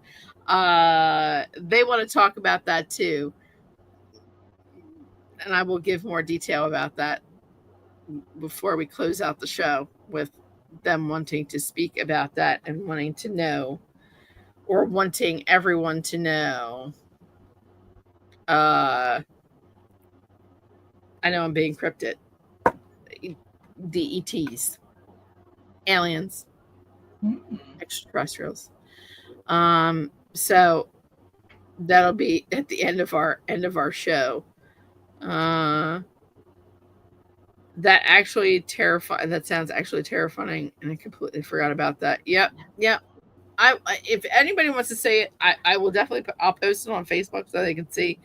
They want to talk about that too. And I will give more detail about that before we close out the show, with them wanting to speak about that and wanting to know, or wanting everyone to know. I know I'm being cryptic. The ETs, aliens, extraterrestrials. So that'll be at the end of our show. That actually terrifying. That sounds actually terrifying, and I completely forgot about that. Yep. If anybody wants to say it, I will definitely. I'll post it on Facebook so they can see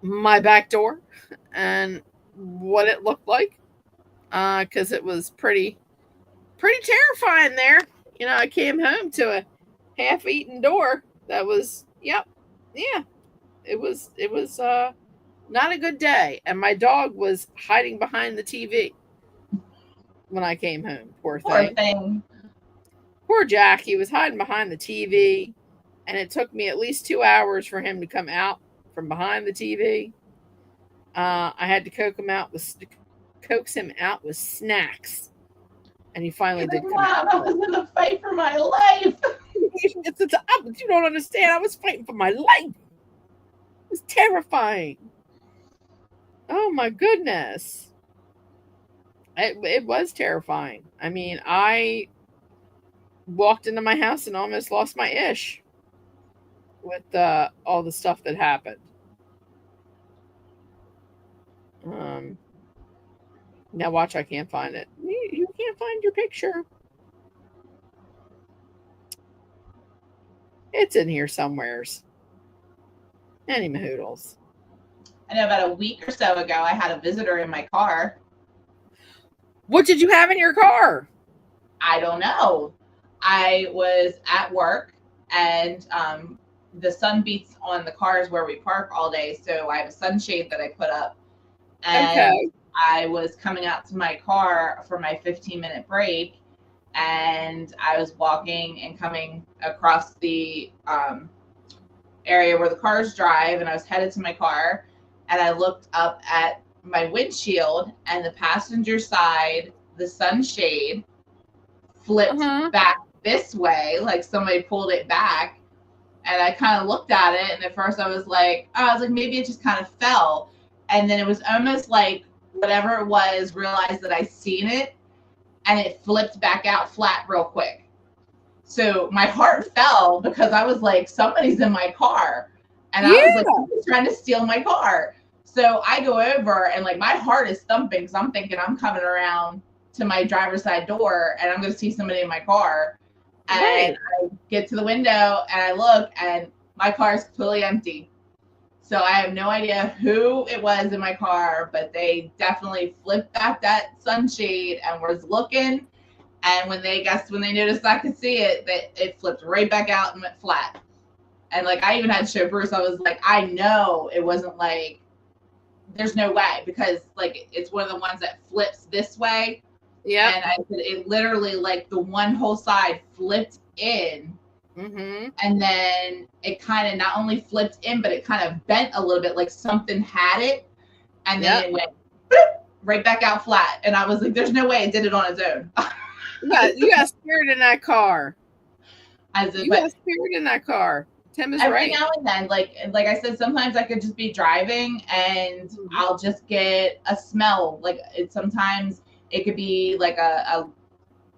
my back door and what it looked like. Because it was pretty terrifying there. I came home to a half-eaten door that was. Yep. Yeah. It was not a good day, and my dog was hiding behind the TV when I came home. Poor thing. Poor Jack. He was hiding behind the TV, and it took me at least 2 hours for him to come out from behind the TV. I had to coax him out with snacks, and he finally did come out. I was in a fight for my life. You don't understand. I was fighting for my life. It was terrifying. Oh my goodness. It was terrifying. I mean, I walked into my house and almost lost my ish with all the stuff that happened. Now watch, I can't find it. You can't find your picture. It's in here somewheres. Any mahoodles. I know about a week or so ago, I had a visitor in my car. What did you have in your car? I don't know. I was at work, and the sun beats on the cars where we park all day, so I have a sunshade that I put up. And I was coming out to my car for my 15-minute break, and I was walking and coming across the area where the cars drive, and I was headed to my car, and I looked up at my windshield, and the passenger side, the sunshade flipped back this way, like somebody pulled it back. And I kind of looked at it, and at first I was like, maybe it just kind of fell. And then it was almost like whatever it was realized that I seen it, and it flipped back out flat real quick. So my heart fell because I was like, somebody's in my car. And I was like, somebody's trying to steal my car. So I go over, and like my heart is thumping because I'm thinking I'm coming around to my driver's side door and I'm going to see somebody in my car. And I get to the window and I look, and my car is completely empty. So I have no idea who it was in my car, but they definitely flipped back that sunshade and was looking. And when they noticed I could see it, that it flipped right back out and went flat. And like I even had to show Bruce, I was like, I know it wasn't like, there's no way, because like it's one of the ones that flips this way. Yeah. And I said it literally, like the one whole side flipped in. Mm-hmm. And then it kind of not only flipped in, but it kind of bent a little bit, like something had it. And then it went boop, right back out flat. And I was like, there's no way it did it on its own. You got spirit in that car. You got spirit in that car. Tim is Every right. now and then, like I said, sometimes I could just be driving and I'll just get a smell. Sometimes it could be like a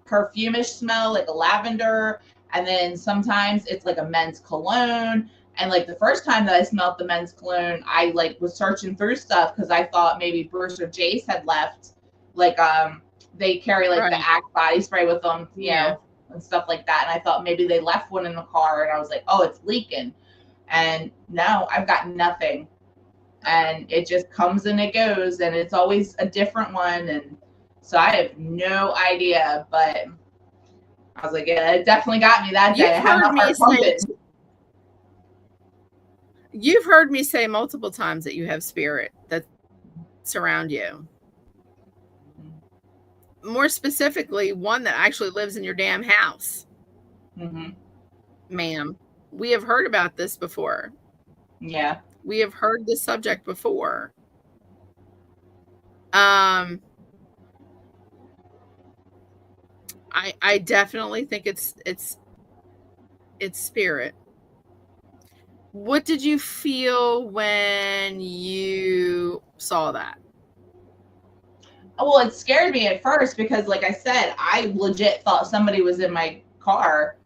perfumish smell, like a lavender, and then sometimes it's like a men's cologne. And like the first time that I smelled the men's cologne, I like was searching through stuff because I thought maybe Bruce or Jace had left. Like they carry like the Right. Axe body spray with them, Yeah. and stuff like that. And I thought maybe they left one in the car, and I was like, oh, it's leaking. And no, I've got nothing. And it just comes and it goes, and it's always a different one. And so I have no idea, but I was like, yeah, it definitely got me that day. I had my heart pumping. You've heard me say multiple times that you have spirit that surround you. More specifically, one that actually lives in your damn house. Mm-hmm. Ma'am, we have heard about this before. Yeah. We have heard this subject before. I definitely think it's spirit. What did you feel when you saw that? Well, it scared me at first because, like I said, I legit thought somebody was in my car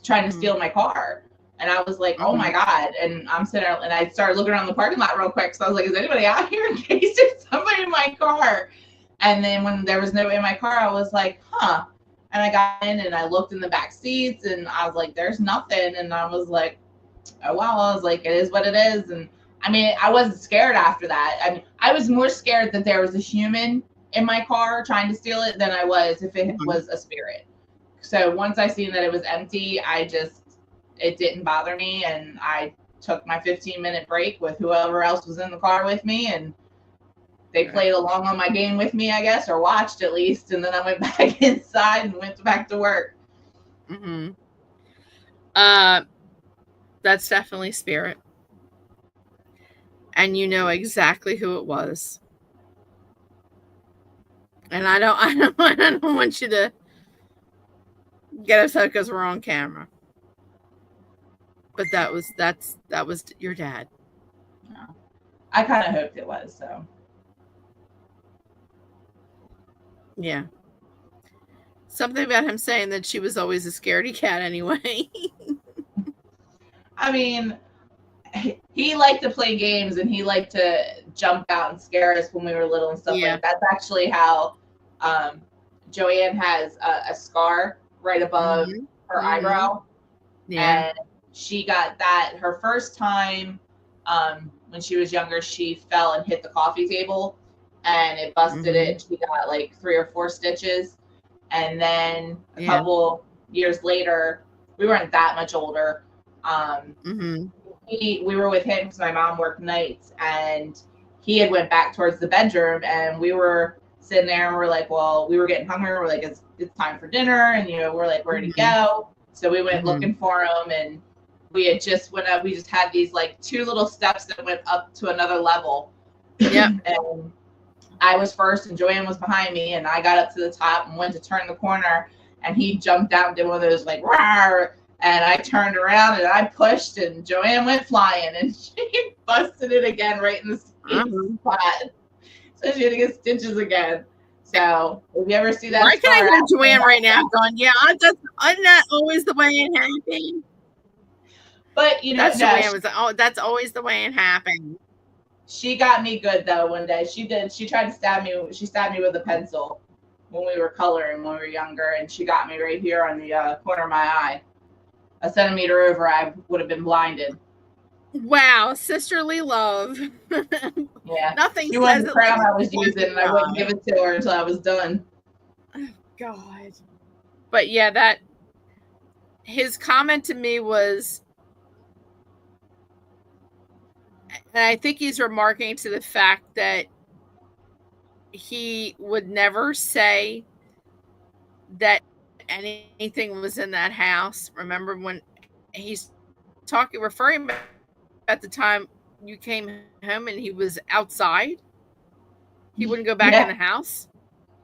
trying to steal my car. And I was like, oh my God. And I'm sitting there and I started looking around the parking lot real quick. So I was like, is anybody out here in case there's somebody in my car? And then when there was nobody in my car, I was like, huh. And I got in and I looked in the back seats and I was like, there's nothing. And I was like, oh, wow. I was like, it is what it is. And I mean, I wasn't scared after that. I mean, I was more scared that there was a human in my car trying to steal it than I was if it was a spirit. So once I seen that it was empty, it didn't bother me. And I took my 15-minute break with whoever else was in the car with me. And they played along on my game with me, I guess, or watched at least. And then I went back inside and went back to work. Mm-hmm. That's definitely spirit. And you know exactly who it was. And I don't want you to get us hooked because we're on camera. But that was your dad. No. I kind of hoped it was, so. Yeah. Something about him saying that she was always a scaredy cat anyway. I mean, he liked to play games and he liked to jump out and scare us when we were little and stuff like that. That's actually how Joanne has a scar right above her eyebrow. Yeah. And she got that her first time when she was younger. She fell and hit the coffee table and it busted it. She got like 3 or 4 stitches. And then a couple years later, we weren't that much older. We were with him because my mom worked nights, and he had went back towards the bedroom, and we were sitting there, and we're like, well, we were getting hungry. We're like, it's time for dinner, and we're like, where to go? So we went looking for him, and we had just went up. We just had these like 2 little steps that went up to another level. Yeah. And I was first, and Joanne was behind me, and I got up to the top and went to turn the corner, and he jumped out and did one of those like rawr. And I turned around and I pushed, and Joanne went flying, and she busted it again right in the same spot. So she had to get stitches again. So if you ever see that, why can I hear Joanne right now going, yeah, isn't that always the way it happened? But that's always the way it happened. She got me good though one day. She did. She tried to stab me. She stabbed me with a pencil when we were coloring when we were younger, and she got me right here on the corner of my eye. A centimeter over, I would have been blinded. Wow, sisterly love. Yeah. Nothing she says the crown I was using, and I wouldn't give it to her until I was done. Oh, God. But yeah, his comment to me was, and I think he's remarking to the fact that he would never say that anything was in that house. Remember when he's referring back at the time you came home and he was outside? He wouldn't go back in the house?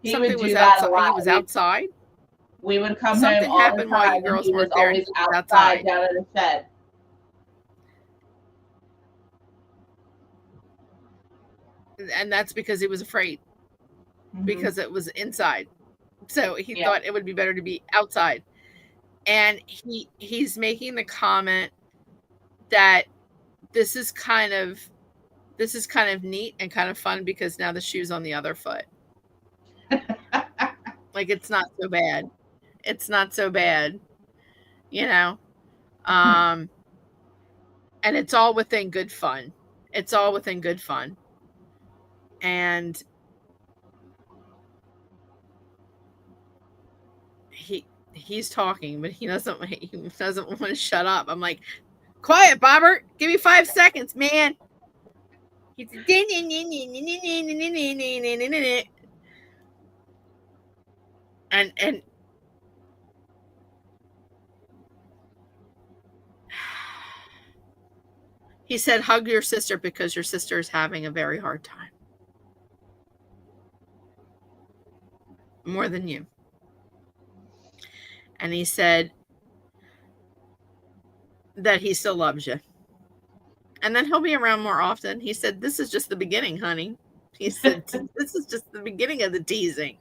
Something was outside. He was outside? We would come home all happened the time, while you girls weren't there. Always outside down in the shed. and that's because he was afraid Mm-hmm. because it was inside. So he Yeah. thought it would be better to be outside. And he's making the comment that this is kind of this is kind of neat and kind of fun because now the shoe's on the other foot. Like it's not so bad. It's not so bad, you know. Um and it's all within good fun. It's all within good fun. And he's talking, but he doesn't want to shut up. I'm like, quiet, Bobbert. Give me 5 seconds, man. He's and he said, hug your sister because your sister is having a very hard time. More than you. And he said that he still loves you. And then he'll be around more often. He said, this is just the beginning, honey. He said, this is just the beginning of the teasing.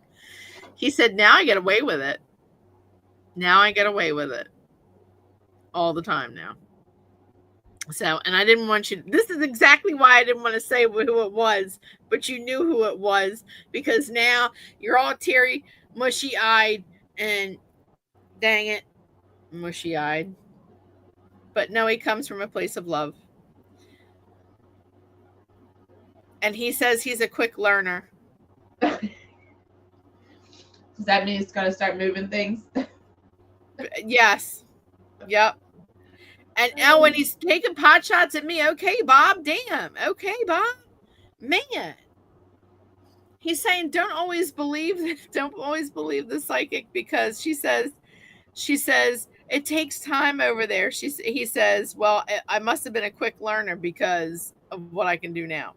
He said, now I get away with it. Now I get away with it all the time now. So, and I didn't want you, this is exactly why I didn't want to say who it was, but you knew who it was because now you're all teary, mushy eyed, and dang it, mushy eyed. But no, he comes from a place of love. And he says he's a quick learner. Does that mean it's gonna start moving things? Yes. Yep. And now when he's taking pot shots at me, okay, Bob, damn. Okay, Bob. Man. He's saying don't always believe the psychic because she says it takes time over there. He says, well, I must have been a quick learner because of what I can do now.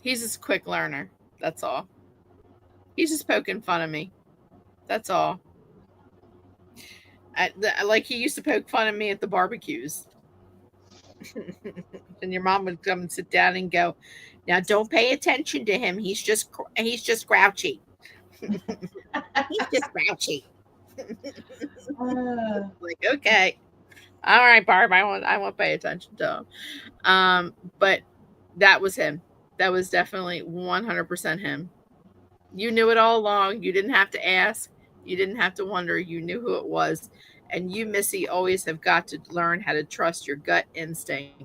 He's just a quick learner. That's all. He's just poking fun of me. That's all. Like he used to poke fun of me at the barbecues. And your mom would come and sit down and go, now don't pay attention to him. He's just grouchy. He's just grouchy. Like, okay. All right, Barb, I won't pay attention to him. But that was him. That was definitely 100% him. You knew it all along. You didn't have to ask. You didn't have to wonder. You knew who it was. And you, Missy, always have got to learn how to trust your gut instinct.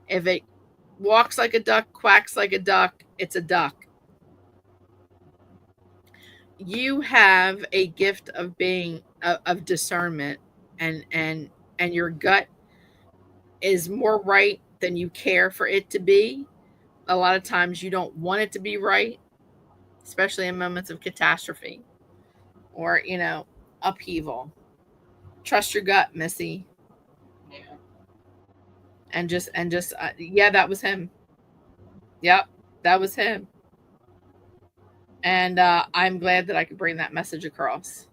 If it walks like a duck, quacks like a duck, it's a duck. You have a gift of being of discernment, and your gut is more right than you care for it to be. A lot of times you don't want it to be right, especially in moments of catastrophe or, upheaval. Trust your gut, Missy. Yeah. And just yeah, that was him. Yep, that was him. And I'm glad that I could bring that message across.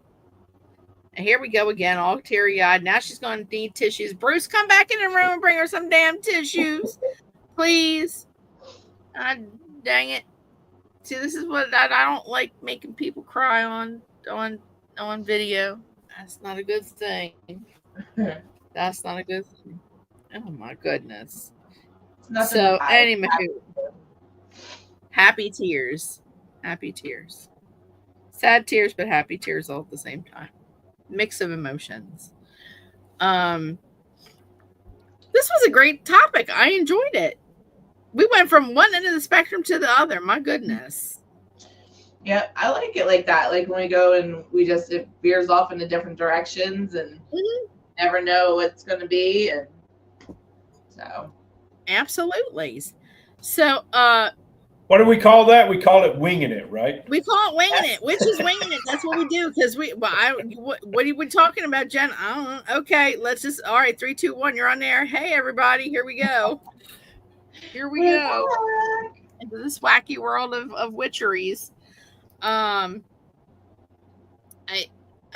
And here we go again, all teary eyed. Now she's going to need tissues. Bruce, come back in the room and bring her some damn tissues, please. Dang it. See, this is what I don't like making people cry on video. That's not a good thing. That's not a good thing. Oh my goodness. It's nothing to So hide. anyway, happy tears. Happy tears. Sad tears, but happy tears all at the same time. Mix of emotions. Um this was a great topic. I enjoyed it. We went from one end of the spectrum to the other. My goodness. Yeah, I like it like that. Like when we go and it veers off into different directions and never know what's going to be. And so. Absolutely. So, What do we call that? We call it winging it, right? we call it winging it, which is winging it. That's what we do because what are we talking about, Jen? I don't know. Okay, let's just, all right, 3, 2, 1, you're on there. Hey, everybody, here we go. Here we go into this wacky world of witcheries. I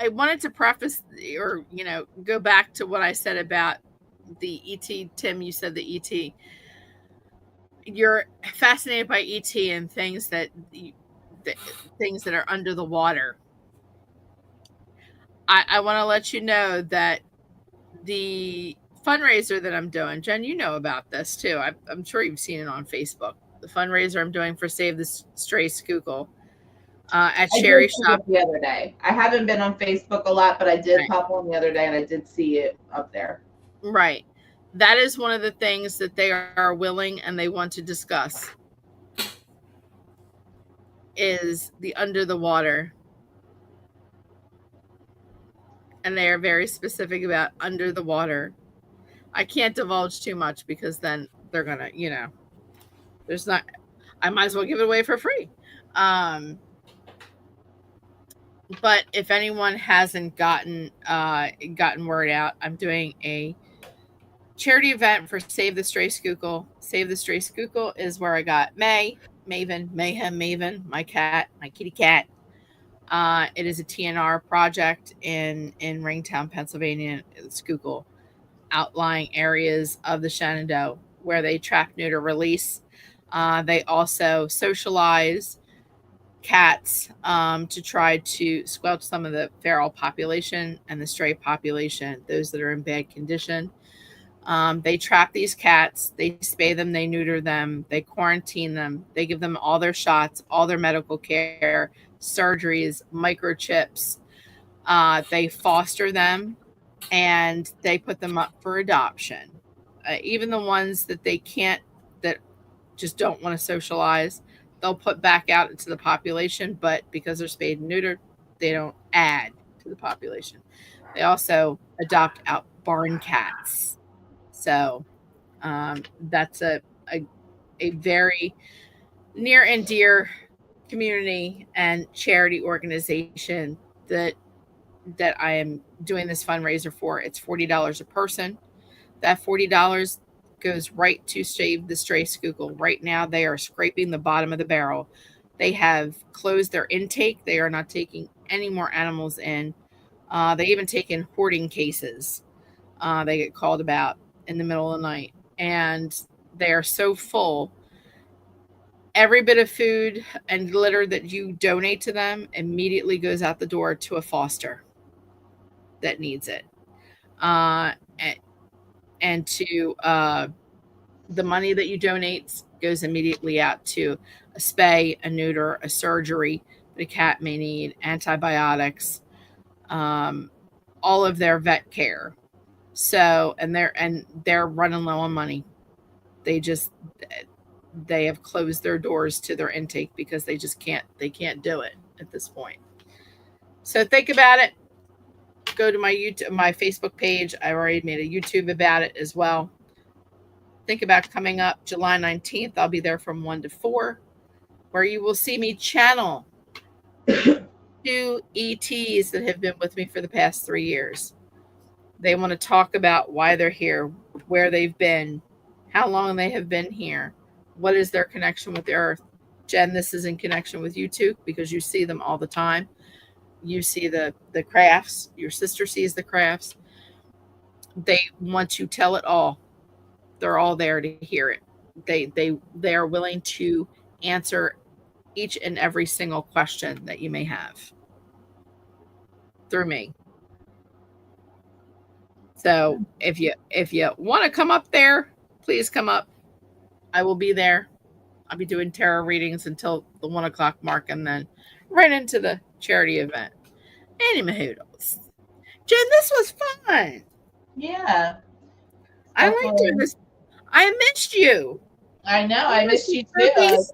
I wanted to preface or go back to what I said about the ET. Tim, you said the ET. you're fascinated by ET and th- things that are under the water. I want to let you know that the fundraiser that I'm doing, Jen, you know about this too. I'm sure you've seen it on Facebook. The fundraiser I'm doing for Save the Stray Schuylkill at I did Sherry see Shop. it the other day. I haven't been on Facebook a lot, but I did Right. pop on the other day and I did see it up there. Right. That is one of the things that they are willing and they want to discuss is the under the water. And they are very specific about under the water. I can't divulge too much because then they're gonna, there's not. I might as well give it away for free. Um, but if anyone hasn't gotten word out, I'm doing a charity event for Save the Stray Schuylkill. Save the Stray Schuylkill is where I got Mayhem Maven, my cat, my kitty cat. It is a TNR project in Ringtown, Pennsylvania, Schuylkill, outlying areas of the Shenandoah where they trap, neuter, release. They also socialize cats to try to squelch some of the feral population and the stray population, those that are in bad condition. They trap these cats, they spay them, they neuter them, they quarantine them, they give them all their shots, all their medical care, surgeries, microchips. They foster them and they put them up for adoption. Even the ones that they can't, that just don't want to socialize, they'll put back out into the population, but because they're spayed and neutered, they don't add to the population. They also adopt out barn cats. So that's a, a very near and dear community and charity organization that I am doing this fundraiser for. It's $40 a person. That $40 goes right to Save the Stray Schuylkill. Right now, they are scraping the bottom of the barrel. They have closed their intake. They are not taking any more animals in. They even take in hoarding cases. They get called about in the middle of the night, and they are so full. Every bit of food and litter that you donate to them immediately goes out the door to a foster that needs it. Uh, and to the money that you donate goes immediately out to a spay, a neuter, a surgery that a cat may need, antibiotics, um, all of their vet care. So, and they're running low on money. They just they have closed their doors to their intake because they can't do it at this point. So think about it. Go to my Facebook page. I already made a YouTube about it as well. Think about coming up July 19th. I'll be there from 1 to 4, where you will see me channel two ETs that have been with me for the past 3 years. They want to talk about why they're here, where they've been, how long they have been here, what is their connection with the earth. Jen, this is in connection with you too, because you see them all the time. You see the crafts. Your sister sees the crafts. They want to tell it all. They're all there to hear it. They are willing to answer each and every single question that you may have through me. So if you want to come up there, please come up. I will be there. I'll be doing tarot readings until the 1 o'clock mark, and then right into the charity event. Anywhoodles. Jen, this was fun. Yeah, I like doing definitely. this. I missed you. I know. I I missed missed you, you too. turkeys.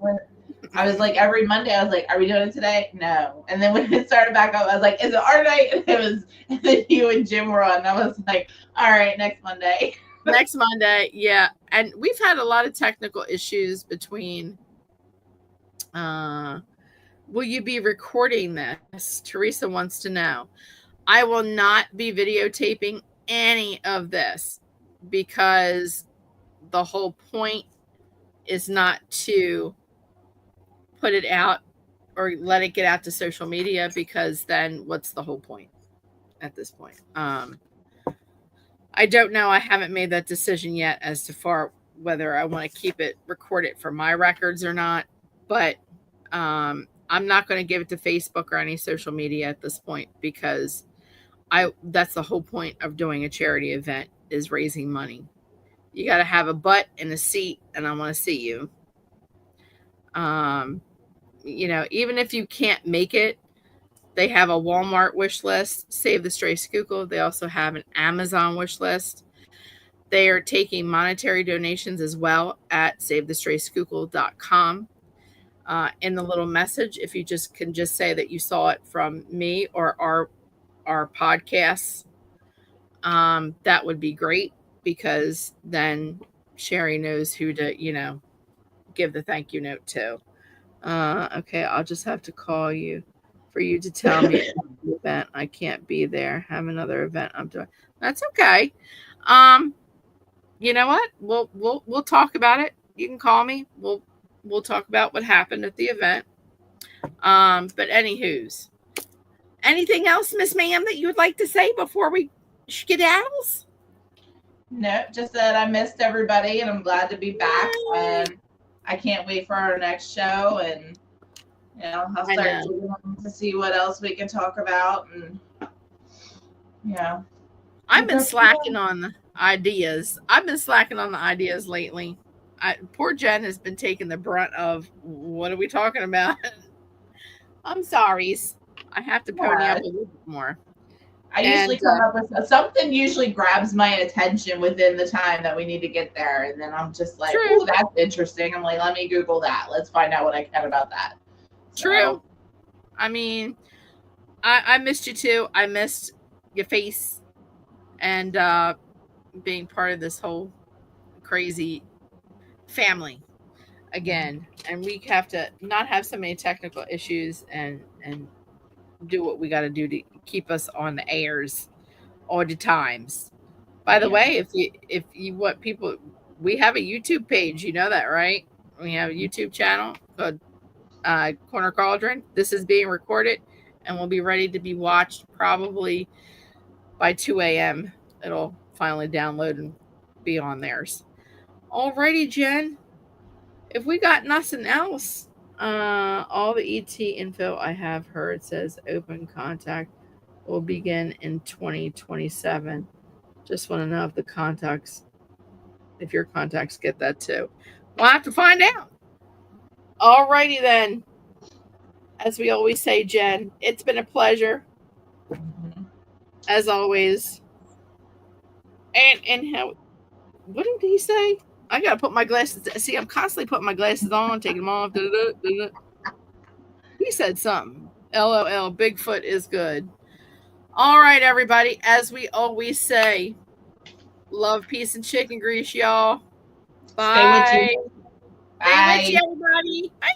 I was like every Monday. I was like, "Are we doing it today?" No. And then when it started back up, I was like, "Is it our night?" And it was. And then you and Jim were on. And I was like, "All right, next Monday." Next Monday, yeah. And we've had a lot of technical issues between will you be recording this? Teresa wants to know. I will not be videotaping any of this because the whole point is not to put it out or let it get out to social media, because then what's the whole point at this point? I don't know. I haven't made that decision yet as to far whether I want to keep it recorded for my records or not. But I'm not going to give it to Facebook or any social media at this point because that's the whole point of doing a charity event is raising money. You got to have a butt and a seat, and I want to see you. Um, even if you can't make it, they have a Walmart wish list, Save the Stray Schuylkill. They also have an Amazon wish list. They are taking monetary donations as well at SaveTheStraySchuylkill.com. In the little message, if you can say that you saw it from me or our podcasts, that would be great because then Sherry knows who to give the thank you note to. Okay, I'll just have to call you for you to tell me the event. I can't be there. Have another event I'm doing. That's okay. You know what? We'll talk about it. You can call me. We'll talk about what happened at the event. But anywho's, anything else, Miss Ma'am, that you would like to say before we skedaddles? No, just that I missed everybody and I'm glad to be back. And I can't wait for our next show. And I'll start to see what else we can talk about. And I've been slacking on the ideas. Lately. Poor Jen has been taking the brunt of what are we talking about? I'm sorry. I have to pony up a little bit more. I usually come up with something. Usually grabs my attention within the time that we need to get there, and then I'm just like, "Oh, that's interesting." I'm like, "Let me Google that. Let's find out what I can about that." True. I mean, I missed you too. I missed your face and being part of this whole crazy family again. And we have to not have so many technical issues and do what we got to do to keep us on the airs all the times. By the way, if you want people, we have a YouTube page. You know that, right? We have a YouTube channel called Corner Cauldron. This is being recorded and will be ready to be watched probably by 2 a.m. It'll finally download and be on theirs. Alrighty, Jen. If we got nothing else, all the ET info I have heard says open contact will begin in 2027. Just want to know if your contacts get that too. We'll have to find out. Alrighty then. As we always say, Jen, it's been a pleasure. As always. And how, what did he say? I gotta put my glasses. See, I'm constantly putting my glasses on, taking them off. He said something. LOL. Bigfoot is good. All right, everybody. As we always say, love, peace, and chicken grease, y'all. Bye. Stay with you. Stay with you, everybody. Bye.